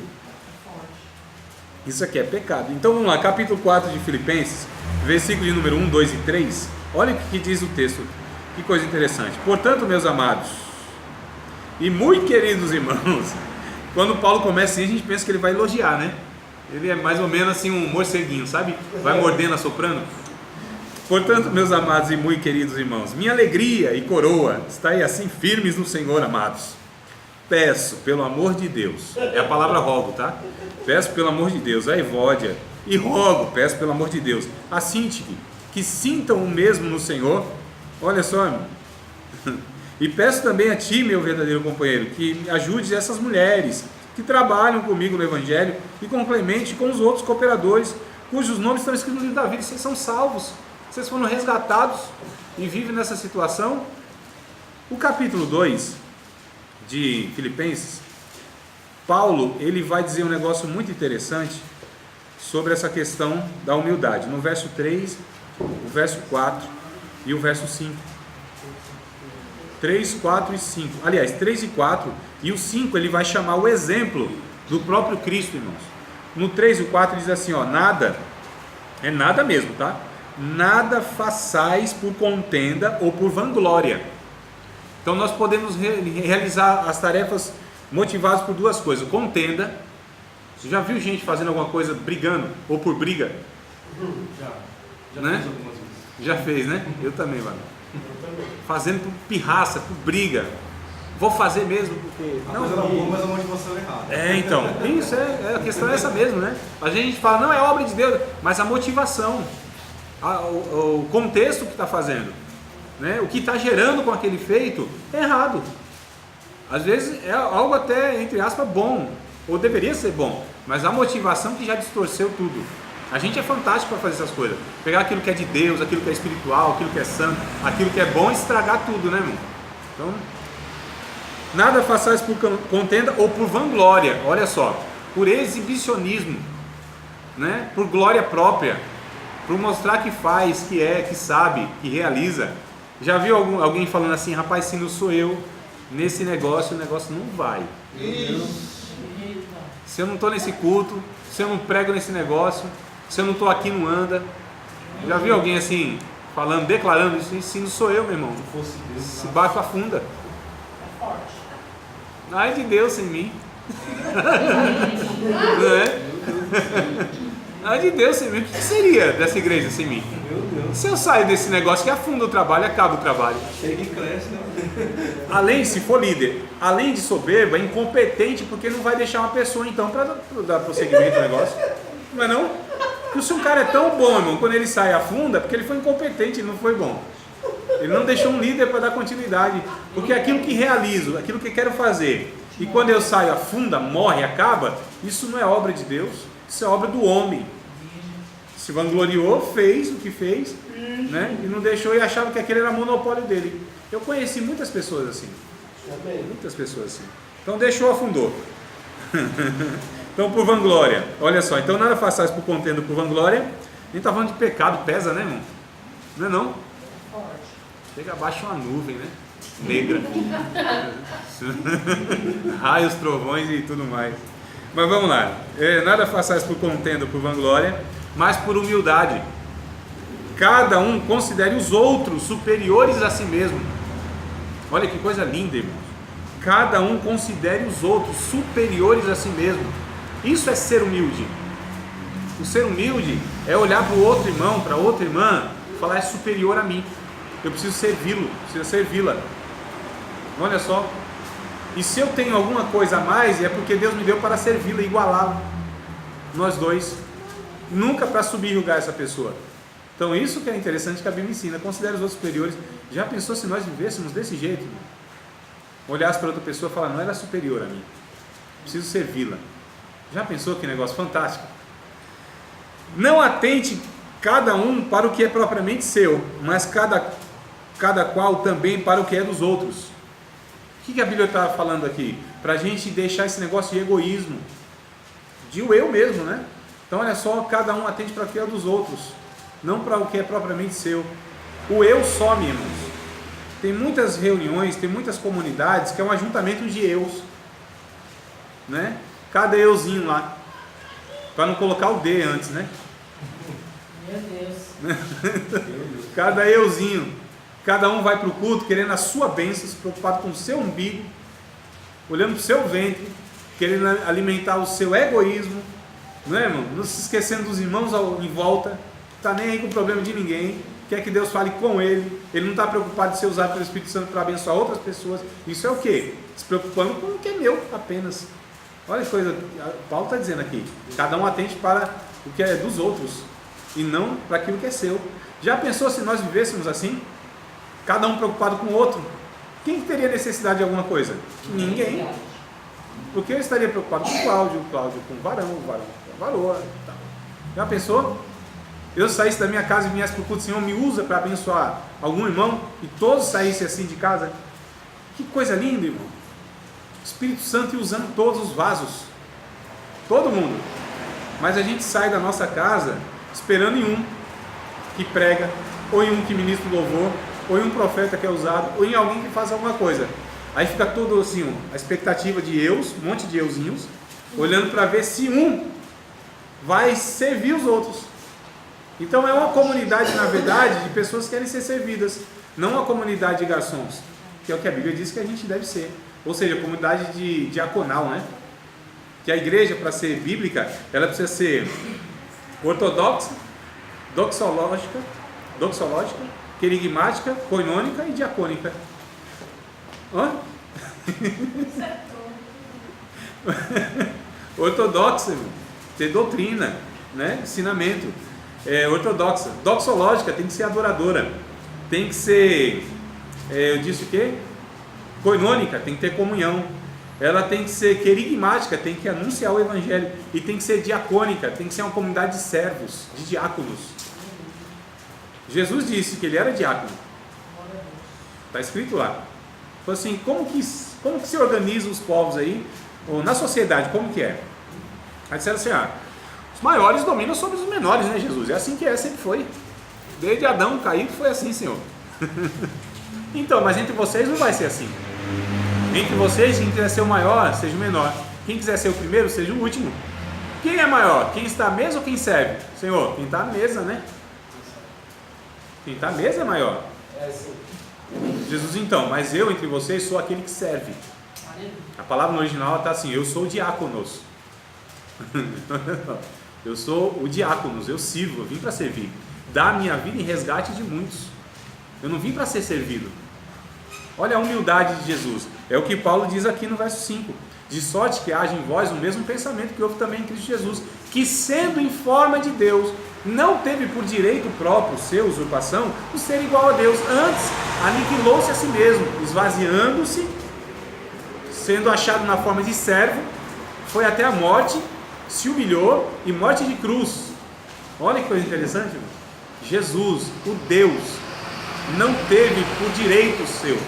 S1: Isso aqui é pecado. Então vamos lá, capítulo 4 de Filipenses, versículo de número 1, 2 e 3. Olha o que diz o texto. Que coisa interessante. Portanto, meus amados e muito queridos irmãos, quando Paulo começa assim, a gente pensa que ele vai elogiar, né? Ele é mais ou menos assim um morceguinho, sabe? Vai mordendo, assoprando. Portanto, meus amados e muito queridos irmãos, minha alegria e coroa está aí assim firmes no Senhor, amados. Peço, pelo amor de Deus, é a palavra rogo, tá? Peço pelo amor de Deus, a Evódia, e rogo, peço pelo amor de Deus, a Síntique, que sintam o mesmo no Senhor. Olha só, irmão. E peço também a ti, meu verdadeiro companheiro, que ajude essas mulheres que trabalham comigo no Evangelho e com Clemente e com os outros cooperadores, cujos nomes estão escritos no livro da vida. Vocês são salvos, vocês foram resgatados e vivem nessa situação. O capítulo 2 de Filipenses, Paulo ele vai dizer um negócio muito interessante sobre essa questão da humildade, no verso 3, o verso 4 e o verso 5. 3, 4 e 5. Aliás, 3 e 4 e o 5 ele vai chamar o exemplo do próprio Cristo, irmãos. No 3 e o 4 diz assim, ó, nada, é nada mesmo, tá? Nada façais por contenda ou por vanglória. Então nós podemos realizar as tarefas motivadas por duas coisas. Contenda. Você já viu gente fazendo alguma coisa brigando ou por briga?
S3: Já
S1: Né?
S3: fiz algumas vezes.
S1: Já fez, né? Eu também, mano. Fazendo por pirraça, por briga. Vou fazer mesmo porque...
S3: A coisa era boa, mas a motivação era errada.
S1: É, então, isso a questão é essa mesmo, né? A gente fala, não, é obra de Deus, mas a motivação, o contexto que está fazendo, né? O que está gerando com aquele feito é errado. Às vezes é algo até, entre aspas, bom, ou deveria ser bom, mas a motivação que já distorceu tudo. A gente é fantástico para fazer essas coisas, pegar aquilo que é de Deus, aquilo que é espiritual, aquilo que é santo, aquilo que é bom e estragar tudo, né, irmão? Então, nada façais por contenda ou por vanglória, olha só, por exibicionismo, né? Por glória própria, por mostrar que faz, que é, que sabe, que realiza. Já viu alguém falando assim, rapaz, se não sou eu nesse negócio, o negócio não vai. Se eu não estou nesse culto, se eu não prego nesse negócio, se eu não estou aqui, não anda. Já viu alguém assim, falando, declarando isso? Se não sou eu, meu irmão,
S3: Se fosse Deus,
S1: esse barco afunda. Ai de Deus sem mim. Não é? Ai de Deus sem mim. O que seria dessa igreja sem mim?
S3: meu Deus.
S1: Se eu sair desse negócio que afunda o trabalho, acaba o trabalho.
S3: Chega e cresce, né?
S1: Além, se for líder, além de soberba, é incompetente, porque não vai deixar uma pessoa então para dar prosseguimento ao negócio. Não é não? Porque se um cara é tão bom, irmão, quando ele sai afunda, é porque ele foi incompetente, ele não foi bom. Ele não deixou um líder para dar continuidade. Porque aquilo que realizo, aquilo que quero fazer, e quando eu saio afunda, morre, acaba, isso não é obra de Deus, isso é obra do homem. Se vangloriou, fez o que fez, né? E não deixou e achava que aquele era monopólio dele. Eu conheci muitas pessoas assim. Muitas pessoas assim. Então deixou, afundou. Então por vanglória, olha só, então nada façais por contenda por vanglória. A gente está falando de pecado, pesa, né, irmão? Não é não? Chega abaixo uma nuvem, né? Negra. Raios, trovões e tudo mais. Mas vamos lá. Nada façais por contenda por vanglória, mas por humildade. Cada um considere os outros superiores a si mesmo. Olha que coisa linda, irmãos. Cada um considere os outros superiores a si mesmo. Isso é ser humilde. O ser humilde é olhar para o outro irmão, para outra irmã, e falar, é superior a mim. Eu preciso servi-lo, preciso servi-la. Olha só. E se eu tenho alguma coisa a mais, é porque Deus me deu para servi-la, igualá-la. Nós dois. Nunca para subjugar essa pessoa. Então isso que é interessante que a Bíblia ensina. Considere os outros superiores. Já pensou se nós vivêssemos desse jeito? Olhasse para outra pessoa e falar, não, ela é superior a mim. Preciso servi-la. Já pensou que negócio fantástico? Não atente cada um para o que é propriamente seu, mas cada qual também para o que é dos outros. O que a Bíblia está falando aqui? Para a gente deixar esse negócio de egoísmo, de o eu mesmo, né? Então olha só, cada um atende para o que é dos outros, não para o que é propriamente seu. O eu some, irmãos. Tem muitas reuniões, tem muitas comunidades que é um ajuntamento de eus, né? Cada euzinho lá, para não colocar o D antes, né?
S2: Meu Deus.
S1: Cada euzinho, cada um vai para o culto querendo a sua bênção, se preocupado com o seu umbigo, olhando para o seu ventre, querendo alimentar o seu egoísmo, não é, irmão? Não se esquecendo dos irmãos em volta, está nem aí com o problema de ninguém, quer que Deus fale com ele, ele não está preocupado de ser usado pelo Espírito Santo para abençoar outras pessoas. Isso é o quê? Se preocupando com o que é meu apenas. Olha que coisa, Paulo está dizendo aqui, cada um atente para o que é dos outros e não para aquilo que é seu. Já pensou se nós vivêssemos assim? Cada um preocupado com o outro? Quem teria necessidade de alguma coisa? Ninguém. Porque eu estaria preocupado com o Cláudio com o varão com a varoa. Tá. Já pensou? Eu saísse da minha casa e viesse para o culto, Senhor, me usa para abençoar algum irmão e todos saíssem assim de casa? Que coisa linda, irmão. Espírito Santo usando todos os vasos. Todo mundo. mas a gente sai da nossa casa esperando em um que prega, ou em um que ministra o louvor, ou em um profeta que é usado, ou em alguém que faz alguma coisa. Aí fica todo assim, a expectativa de eus, um monte de euzinhos, olhando para ver se um vai servir os outros. Então é uma comunidade, na verdade, de pessoas que querem ser servidas, não uma comunidade de garçons, que é o que a Bíblia diz que a gente deve ser. Ou seja, comunidade de diaconal, né? Que a igreja, para ser bíblica, ela precisa ser ortodoxa, doxológica, querigmática, coinônica e diacônica. Hã? Ortodoxa, ter doutrina, né? Ensinamento. Ortodoxa. Doxológica, tem que ser adoradora. Tem que ser, eu disse o quê? Coinônica, tem que ter comunhão. Ela tem que ser querigmática, tem que anunciar o evangelho. E tem que ser diacônica, tem que ser uma comunidade de servos, de diáconos. Jesus disse que ele era diácono. Está escrito lá. Então assim, como que se organizam os povos aí, ou na sociedade, como que é? Aí disseram assim, os maiores dominam sobre os menores, né, Jesus? É assim que sempre foi. Desde Adão caído foi assim, Senhor. Então, mas entre vocês não vai ser assim. Entre vocês, quem quiser ser o maior, seja o menor. Quem quiser ser o primeiro, seja o último. Quem é maior? Quem está à mesa ou quem serve? Senhor, quem está à mesa, né? Quem está à mesa é maior.
S4: Sim.
S1: Jesus, então, mas eu entre vocês sou aquele que serve. A palavra no original está assim, eu sou o diáconos. Eu sou o diáconos, eu sirvo, eu vim para servir. Dar minha vida em resgate de muitos. Eu não vim para ser servido. Olha a humildade de Jesus. É o que Paulo diz aqui no verso 5. De sorte que haja em vós o mesmo pensamento que houve também em Cristo Jesus, que sendo em forma de Deus, não teve por direito próprio, seu usurpação, o ser igual a Deus. Antes, aniquilou-se a si mesmo, esvaziando-se, sendo achado na forma de servo, foi até a morte, se humilhou e morte de cruz. Olha que coisa interessante, irmão. Jesus, o Deus, não teve por direito seu,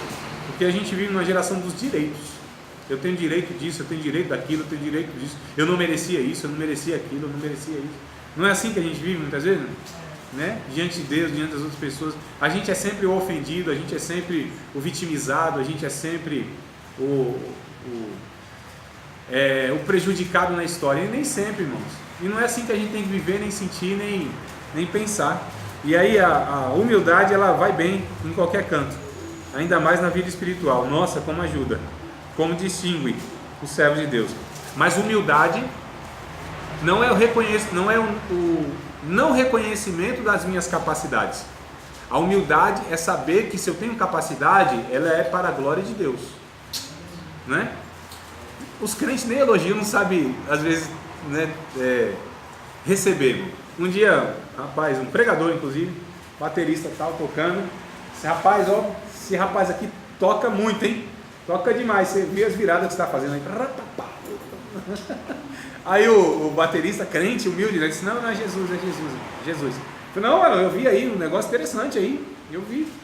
S1: porque a gente vive numa geração dos direitos. Eu tenho direito disso, eu tenho direito daquilo, eu tenho direito disso. Eu não merecia isso, eu não merecia aquilo, eu não merecia isso. Não é assim que a gente vive muitas vezes, né? Diante de Deus, diante das outras pessoas. A gente é sempre o ofendido, a gente é sempre o vitimizado, a gente é sempre o prejudicado na história. E nem sempre, irmãos. E não é assim que a gente tem que viver, nem sentir, nem pensar. E aí a humildade, ela vai bem em qualquer canto, ainda mais na vida espiritual. Nossa, como ajuda, como distingue os servos de Deus. Mas humildade não é o não reconhecimento das minhas capacidades. A humildade é saber que se eu tenho capacidade, ela é para a glória de Deus, né? Os crentes nem elogiam, não sabem às vezes, né, receber. Um dia, rapaz, um pregador inclusive, baterista tal, tocando, esse rapaz aqui toca muito, hein? Toca demais, você viu as viradas que você está fazendo aí. Aí o baterista, crente, humilde, ele disse, não é Jesus, é Jesus. Eu falei, não, mano, eu vi aí um negócio interessante aí,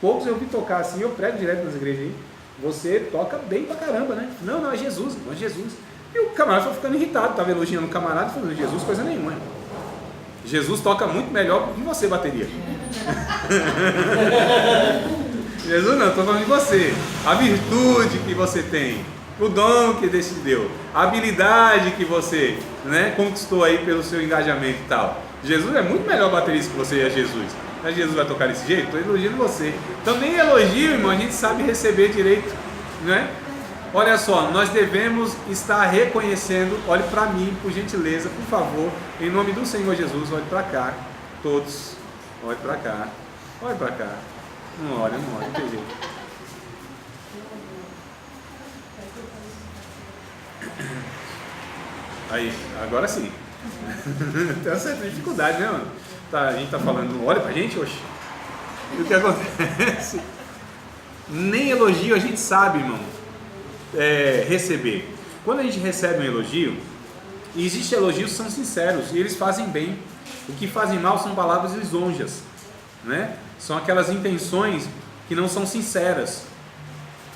S1: poucos eu vi tocar assim, eu prego direto nas igrejas aí, você toca bem pra caramba, né? Não, é Jesus, não é Jesus. E o camarada foi ficando irritado, estava elogiando o camarada, falando, Jesus, coisa nenhuma. Jesus toca muito melhor que você, bateria. Jesus não, estou falando de você, a virtude que você tem, o dom que Deus te deu, a habilidade que você, né, conquistou aí pelo seu engajamento e tal. Jesus é muito melhor baterista que você é Jesus. Mas Jesus vai tocar desse jeito? Estou elogiando você. Então nem elogio, irmão, a gente sabe receber direito, né? Olha só, nós devemos estar reconhecendo, olhe para mim, por gentileza, por favor, em nome do Senhor Jesus, olhe para cá, todos, olhe para cá, não olha, não tem jeito. Aí, agora sim. Tem uma certa dificuldade, né, mano? A gente tá falando, não olha pra gente, oxe. E o que acontece? Nem elogio a gente sabe, irmão, receber. Quando a gente recebe um elogio, e existem elogios que são sinceros, e eles fazem bem. O que fazem mal são palavras lisonjas, né? São aquelas intenções que não são sinceras.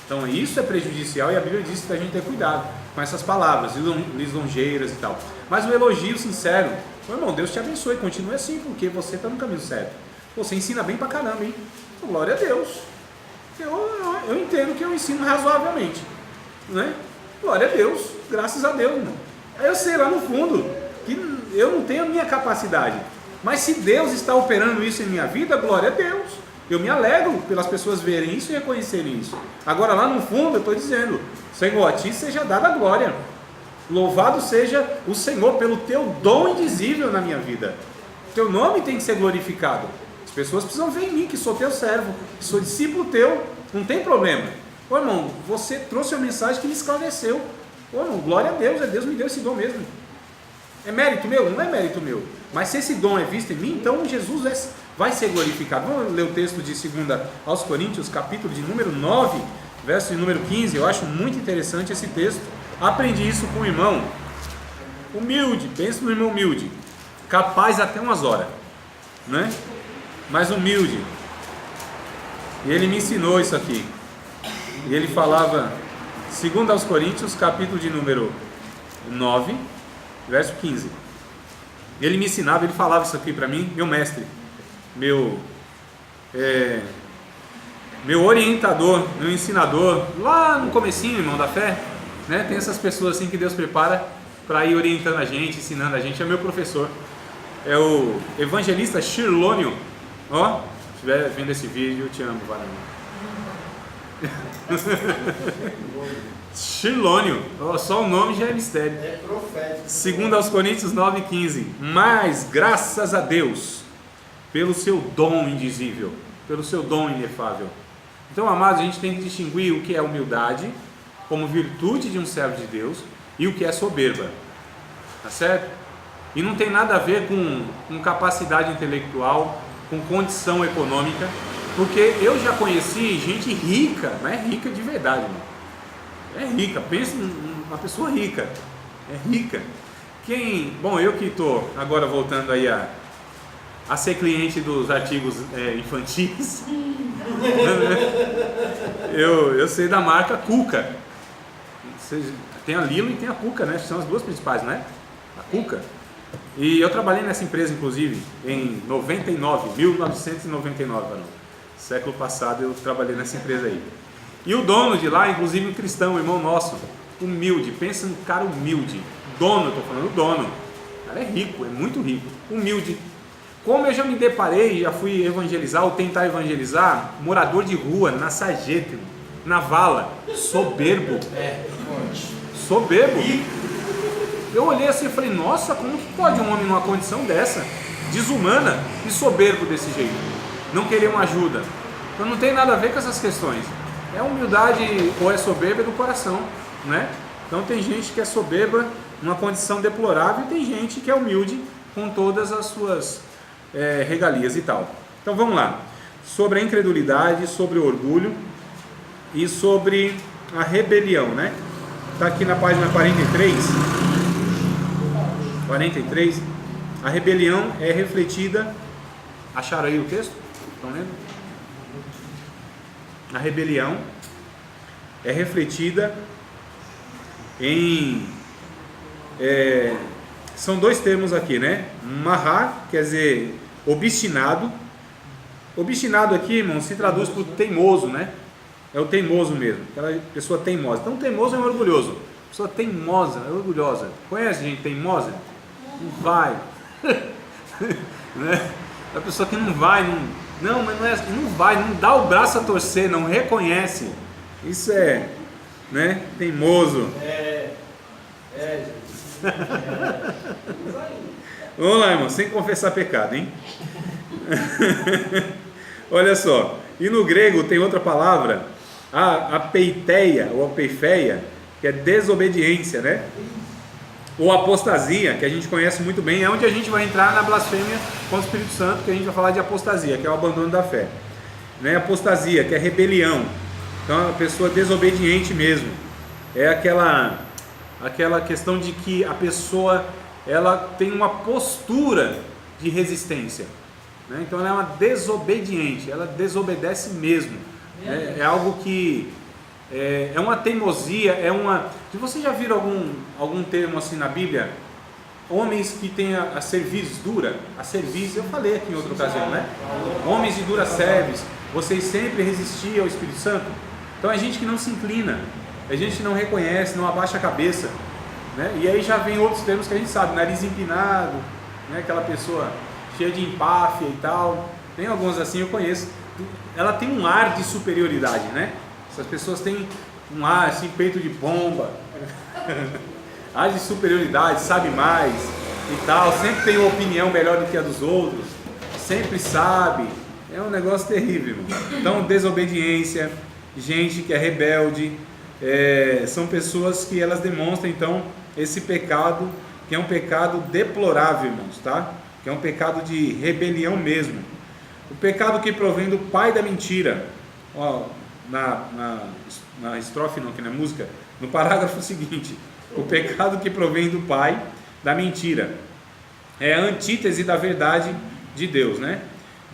S1: Então isso é prejudicial e a Bíblia diz que a gente tem que ter cuidado com essas palavras lisonjeiras e tal. Mas o elogio sincero, Meu irmão, Deus te abençoe, continue assim, porque você está no caminho certo. Você ensina bem pra caramba, hein? Glória a Deus. Eu entendo que eu ensino razoavelmente, né? Glória a Deus, graças a Deus, irmão. Aí eu sei lá no fundo que eu não tenho a minha capacidade, mas se Deus está operando isso em minha vida, glória a Deus. Eu me alegro pelas pessoas verem isso e reconhecerem isso. Agora lá no fundo eu estou dizendo: Senhor, a ti seja dada a glória. Louvado seja o Senhor pelo teu dom indizível na minha vida. Teu nome tem que ser glorificado. As pessoas precisam ver em mim que sou teu servo, que sou discípulo teu. Não tem problema. Ô irmão, você trouxe uma mensagem que me esclareceu. Ô irmão, glória a Deus, Deus me deu esse dom mesmo. É mérito meu? Não é mérito meu. Mas se esse dom é visto em mim, então Jesus vai ser glorificado. Vamos ler o texto de 2 aos Coríntios, capítulo de número 9, verso de número 15. Eu acho muito interessante esse texto. Aprendi isso com um irmão humilde, pensa no irmão humilde, capaz até umas horas, né? Mas humilde. E ele me ensinou isso aqui. E ele falava, 2 aos Coríntios, capítulo de número 9, verso 15. Ele me ensinava, ele falava isso aqui para mim, meu mestre, meu orientador, meu ensinador, lá no comecinho, irmão, da fé, né? Tem essas pessoas assim que Deus prepara para ir orientando a gente, ensinando a gente. É meu professor, é o evangelista Shirlônio. Ó, se estiver vendo esse vídeo, eu te amo, varão. Shirlônio, só o nome já é mistério.
S4: É profético.
S1: 2 aos Coríntios 9,15. Mas graças a Deus pelo seu dom indizível, pelo seu dom inefável. Então, amados, a gente tem que distinguir o que é humildade como virtude de um servo de Deus e o que é soberba, tá certo? E não tem nada a ver com capacidade intelectual, com condição econômica, porque eu já conheci gente rica, mas é rica de verdade, irmão. É rica, pensa numa pessoa rica, é rica. Bom, eu que estou agora voltando aí a ser cliente dos artigos infantis, eu sei da marca Cuca. Tem a Lilo e tem a Cuca, né? São as duas principais, né? A Cuca. E eu trabalhei nessa empresa, inclusive, em 1999, não. Século passado eu trabalhei nessa empresa aí. E o dono de lá, inclusive um cristão, um irmão nosso, humilde, pensa no cara humilde. Dono, eu estou falando o dono. O cara é rico, é muito rico, humilde. Como eu já me deparei, já fui evangelizar ou tentar evangelizar, morador de rua, na sarjeta, na vala, soberbo. Soberbo. Eu olhei assim e falei, nossa, como que pode um homem numa condição dessa, desumana e soberbo desse jeito, não querer uma ajuda? Então não tem nada a ver com essas questões. É humildade ou é soberba do coração, né? Então tem gente que é soberba numa condição deplorável e tem gente que é humilde com todas as suas regalias e tal. Então vamos lá, sobre a incredulidade, sobre o orgulho e sobre a rebelião, né? Está aqui na página 43, a rebelião é refletida. Acharam aí o texto? Estão lendo? A rebelião é refletida em são dois termos aqui, né? Mahar, quer dizer obstinado. Obstinado aqui, irmão, se traduz por teimoso, né? É o teimoso mesmo, aquela pessoa teimosa. Então teimoso é um orgulhoso. Pessoa teimosa, é orgulhosa. Conhece gente teimosa? Não vai. Né? A pessoa que não vai, não vai, não dá o braço a torcer, não reconhece. Isso é, né? Teimoso. Vamos lá, irmão, sem confessar pecado, hein? Olha só, e no grego tem outra palavra, a peiteia ou apeifeia, que é desobediência, né? Ou apostasia, que a gente conhece muito bem, é onde a gente vai entrar na blasfêmia contra o Espírito Santo, que a gente vai falar de apostasia, que é o abandono da fé, né? Apostasia, que é rebelião, então é uma pessoa desobediente mesmo, é aquela questão de que a pessoa ela tem uma postura de resistência, né? Então ela é uma desobediente, ela desobedece mesmo, né? É algo que é uma teimosia, Se você já viram algum termo assim na Bíblia, homens que têm a cerviz dura, a cerviz, eu falei aqui em outra ocasião, né? Homens de dura cerviz, vocês sempre resistiam ao Espírito Santo. Então é gente que não se inclina, é gente que não reconhece, não abaixa a cabeça, né? E aí já vem outros termos que a gente sabe, nariz empinado, né? Aquela pessoa cheia de empáfia e tal. Tem alguns assim, eu conheço. Ela tem um ar de superioridade, né? Essas pessoas têm um ar assim, peito de pomba, ar de superioridade, sabe mais e tal, sempre tem uma opinião melhor do que a dos outros, sempre sabe, é um negócio terrível. Então, desobediência, gente que é rebelde, são pessoas que elas demonstram então esse pecado, que é um pecado deplorável, irmãos, tá? Que é um pecado de rebelião mesmo. O pecado que provém do pai da mentira. Ó, na estrofe não, que na música, no parágrafo seguinte: o pecado que provém do pai da mentira é a antítese da verdade de Deus, né?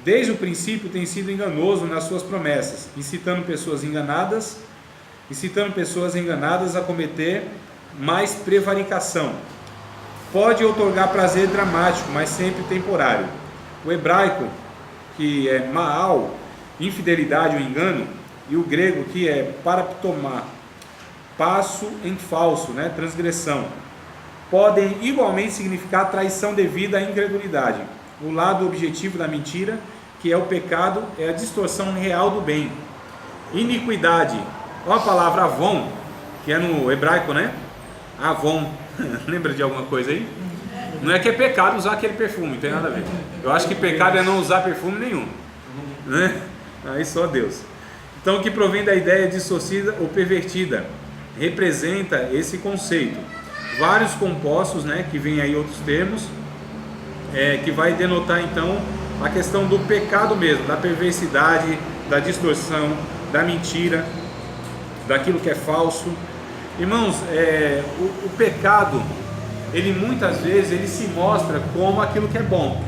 S1: Desde o princípio tem sido enganoso nas suas promessas, incitando pessoas enganadas a cometer mais prevaricação. Pode outorgar prazer dramático, mas sempre temporário. O hebraico, que é maal, infidelidade ou engano, e o grego, que é paraptomar, passo em falso, né, transgressão, podem igualmente significar traição devida à incredulidade. O lado objetivo da mentira, que é o pecado, é a distorção real do bem. Iniquidade, olha a palavra avon, que é no hebraico, né? Avon, lembra de alguma coisa aí? Não é que é pecado usar aquele perfume, não tem nada a ver. Eu acho que pecado é não usar perfume nenhum, né? Aí só Deus. Então, que provém da ideia distorcida ou pervertida, representa esse conceito. Vários compostos, né, que vem aí outros termos, que vai denotar então a questão do pecado mesmo, da perversidade, da distorção, da mentira, daquilo que é falso. Irmãos, o pecado, ele muitas vezes ele se mostra como aquilo que é bom.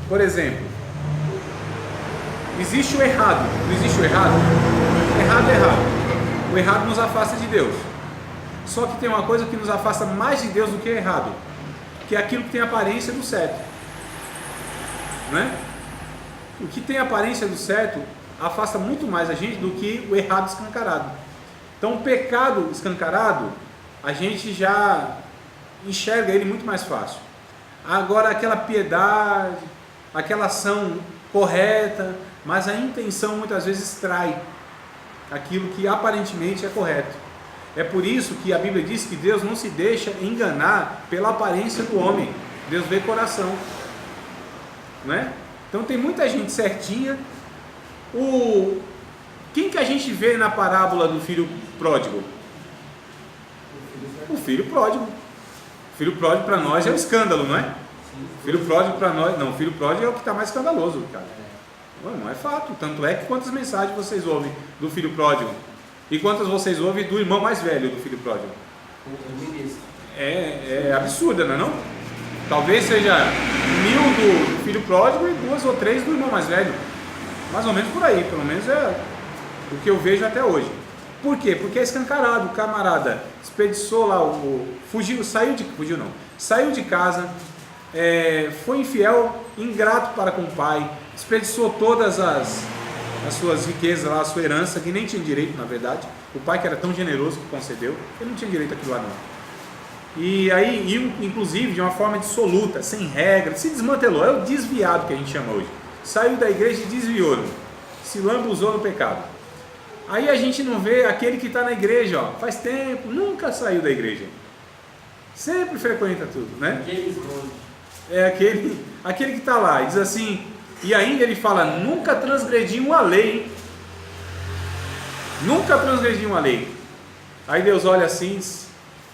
S1: Por exemplo, existe o errado, não existe o errado? Errado é errado. O errado nos afasta de Deus. Só que tem uma coisa que nos afasta mais de Deus do que o errado, que é aquilo que tem aparência do certo, né? O que tem aparência do certo afasta muito mais a gente do que o errado escancarado. Então, o pecado escancarado, a gente já enxerga ele muito mais fácil. Agora, aquela piedade, aquela ação correta, mas a intenção muitas vezes trai aquilo que aparentemente é correto. É por isso que a Bíblia diz que Deus não se deixa enganar pela aparência do homem. Deus vê coração, né? Então tem muita gente certinha. Quem que a gente vê na parábola do filho pródigo? O filho pródigo. O filho pródigo para nós é o escândalo, não é? O filho pródigo para nós, não, o filho pródigo é o que está mais escandaloso, cara. Não é fato. Tanto é que quantas mensagens vocês ouvem do filho pródigo? E quantas vocês ouvem do irmão mais velho do filho pródigo? É absurda, não é não? Talvez seja 1000 do filho pródigo e 2 ou 3 do irmão mais velho. Mais ou menos por aí, pelo menos é o que eu vejo até hoje. Por quê? Porque é escancarado. O camarada desperdiçou lá, saiu de casa, foi infiel, ingrato para com o pai, desperdiçou todas as suas riquezas lá, a sua herança, que nem tinha direito, na verdade. O pai, que era tão generoso que concedeu, ele não tinha direito àquilo lá não. E aí, inclusive, de uma forma dissoluta, sem regra, se desmantelou. É o desviado que a gente chama hoje. Saiu da igreja e desviou, se lambuzou no pecado. Aí a gente não vê aquele que está na igreja, ó, faz tempo, nunca saiu da igreja, sempre frequenta tudo, né? É aquele que está lá, diz assim, e ainda ele fala, nunca transgredi uma lei, nunca transgredi uma lei. Aí Deus olha assim,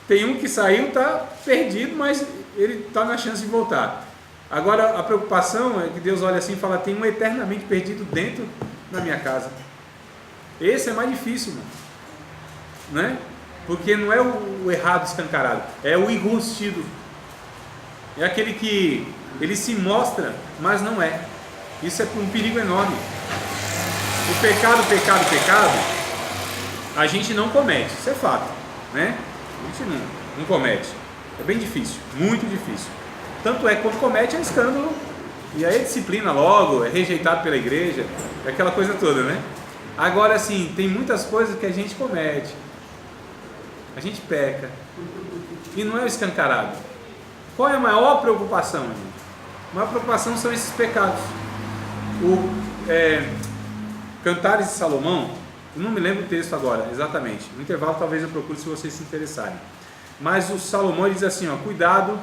S1: tem um que saiu, está perdido, mas ele está na chance de voltar. Agora a preocupação é que Deus olha assim e fala, tem um eternamente perdido dentro da minha casa. Esse é mais difícil, né? Porque não é o errado escancarado, é o enrustido. É aquele que ele se mostra, mas não é. Isso é um perigo enorme. O pecado, a gente não comete, isso é fato, né? A gente não comete. É bem difícil, muito difícil. Tanto é que quando comete é escândalo, e aí disciplina logo, é rejeitado pela igreja, é aquela coisa toda, né? Agora, assim, tem muitas coisas que a gente comete, a gente peca, e não é o escancarado. Qual é a maior preocupação, gente? A maior preocupação são esses pecados. Cantares de Salomão, eu não me lembro o texto agora, exatamente. No intervalo talvez eu procure se vocês se interessarem. Mas o Salomão ele diz assim, ó, cuidado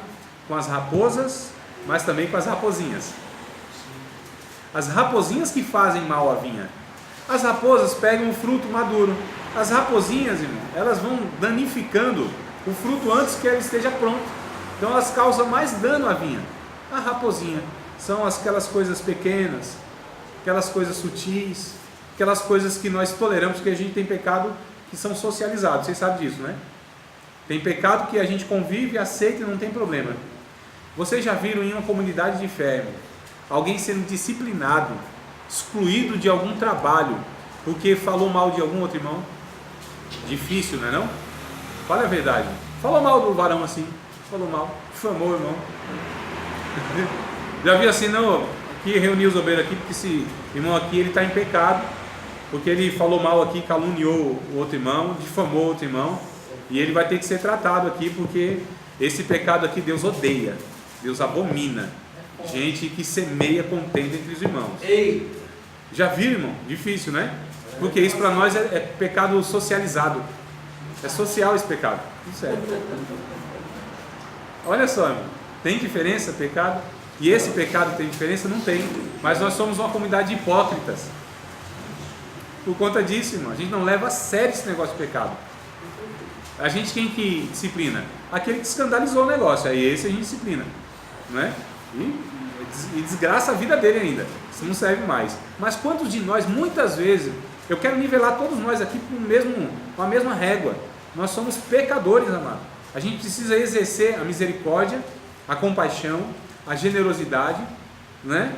S1: com as raposas, mas também com as raposinhas. As raposinhas que fazem mal à vinha. As raposas pegam o fruto maduro. As raposinhas, irmão, elas vão danificando o fruto antes que ele esteja pronto. Então elas causam mais dano à vinha. A raposinha são aquelas coisas pequenas, aquelas coisas sutis, aquelas coisas que nós toleramos, porque a gente tem pecado que são socializados, vocês sabem disso, né? Tem pecado que a gente convive, aceita e não tem problema. Vocês já viram em uma comunidade de fé, irmão, alguém sendo disciplinado, excluído de algum trabalho, porque falou mal de algum outro irmão? Difícil, não é não? Fala a verdade. Falou mal do varão assim, falou mal, difamou o irmão. Já vi assim, não, aqui reuni os obreiros aqui, porque esse irmão aqui, ele está em pecado, porque ele falou mal aqui, caluniou o outro irmão, difamou o outro irmão, e ele vai ter que ser tratado aqui, porque esse pecado aqui Deus odeia, Deus abomina, gente que semeia contenda entre os irmãos.
S3: Ei!
S1: Já viram, irmão? Difícil, né? Porque isso para nós é pecado socializado, é social esse pecado, tudo certo. Olha só, irmão, tem diferença pecado? E esse pecado tem diferença? Não tem, mas nós somos uma comunidade de hipócritas. Por conta disso, irmão, a gente não leva a sério esse negócio de pecado. A gente quem que disciplina? Aquele que escandalizou o negócio, aí esse a gente disciplina, não é? E desgraça a vida dele ainda, isso não serve mais. Mas quantos de nós, muitas vezes, eu quero nivelar todos nós aqui com a mesma régua, nós somos pecadores, amado. A gente precisa exercer a misericórdia, a compaixão, a generosidade, né?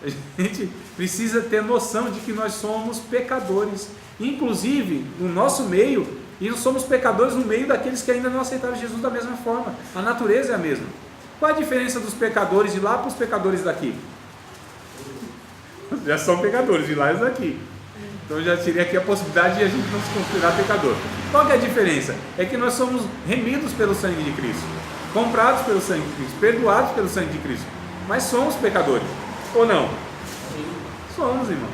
S1: A gente precisa ter noção de que nós somos pecadores, inclusive no nosso meio, e nós somos pecadores no meio daqueles que ainda não aceitaram Jesus da mesma forma. A natureza é a mesma. Qual a diferença dos pecadores de lá para os pecadores daqui? Já são pecadores de lá e daqui. Então já teria aqui a possibilidade de a gente não se considerar pecador. Qual que é a diferença? É que nós somos remidos pelo sangue de Cristo, comprados pelo sangue de Cristo, perdoados pelo sangue de Cristo. Mas somos pecadores, ou não? Somos, irmão.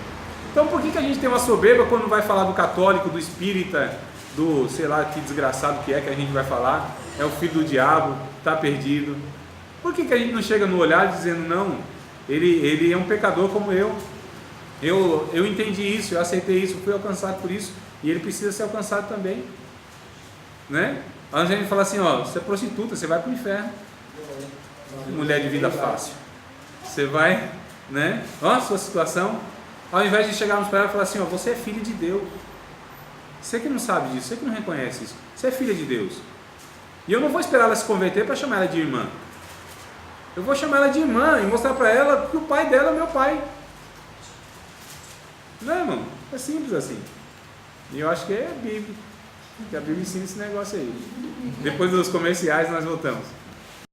S1: Então por que a gente tem uma soberba quando vai falar do católico, do espírita, do sei lá que desgraçado que a gente vai falar, é o filho do diabo, está perdido? Por que a gente não chega no olhar dizendo, não, ele é um pecador como eu entendi isso, eu aceitei isso, fui alcançado por isso, e ele precisa ser alcançado também, né? Ao invés de falar assim, ó, você é prostituta, você vai para o inferno, mulher de vida fácil, você vai, né? Ó a sua situação, ao invés de chegarmos para ela e falar assim, ó, você é filho de Deus, você que não sabe disso, você que não reconhece isso, você é filha de Deus, e eu não vou esperar ela se converter para chamar ela de irmã, eu vou chamar ela de irmã e mostrar para ela que o pai dela é meu pai. Não, irmão, é simples assim. E eu acho que é a Bíblia, que a Bíblia ensina esse negócio aí. Depois dos comerciais nós voltamos.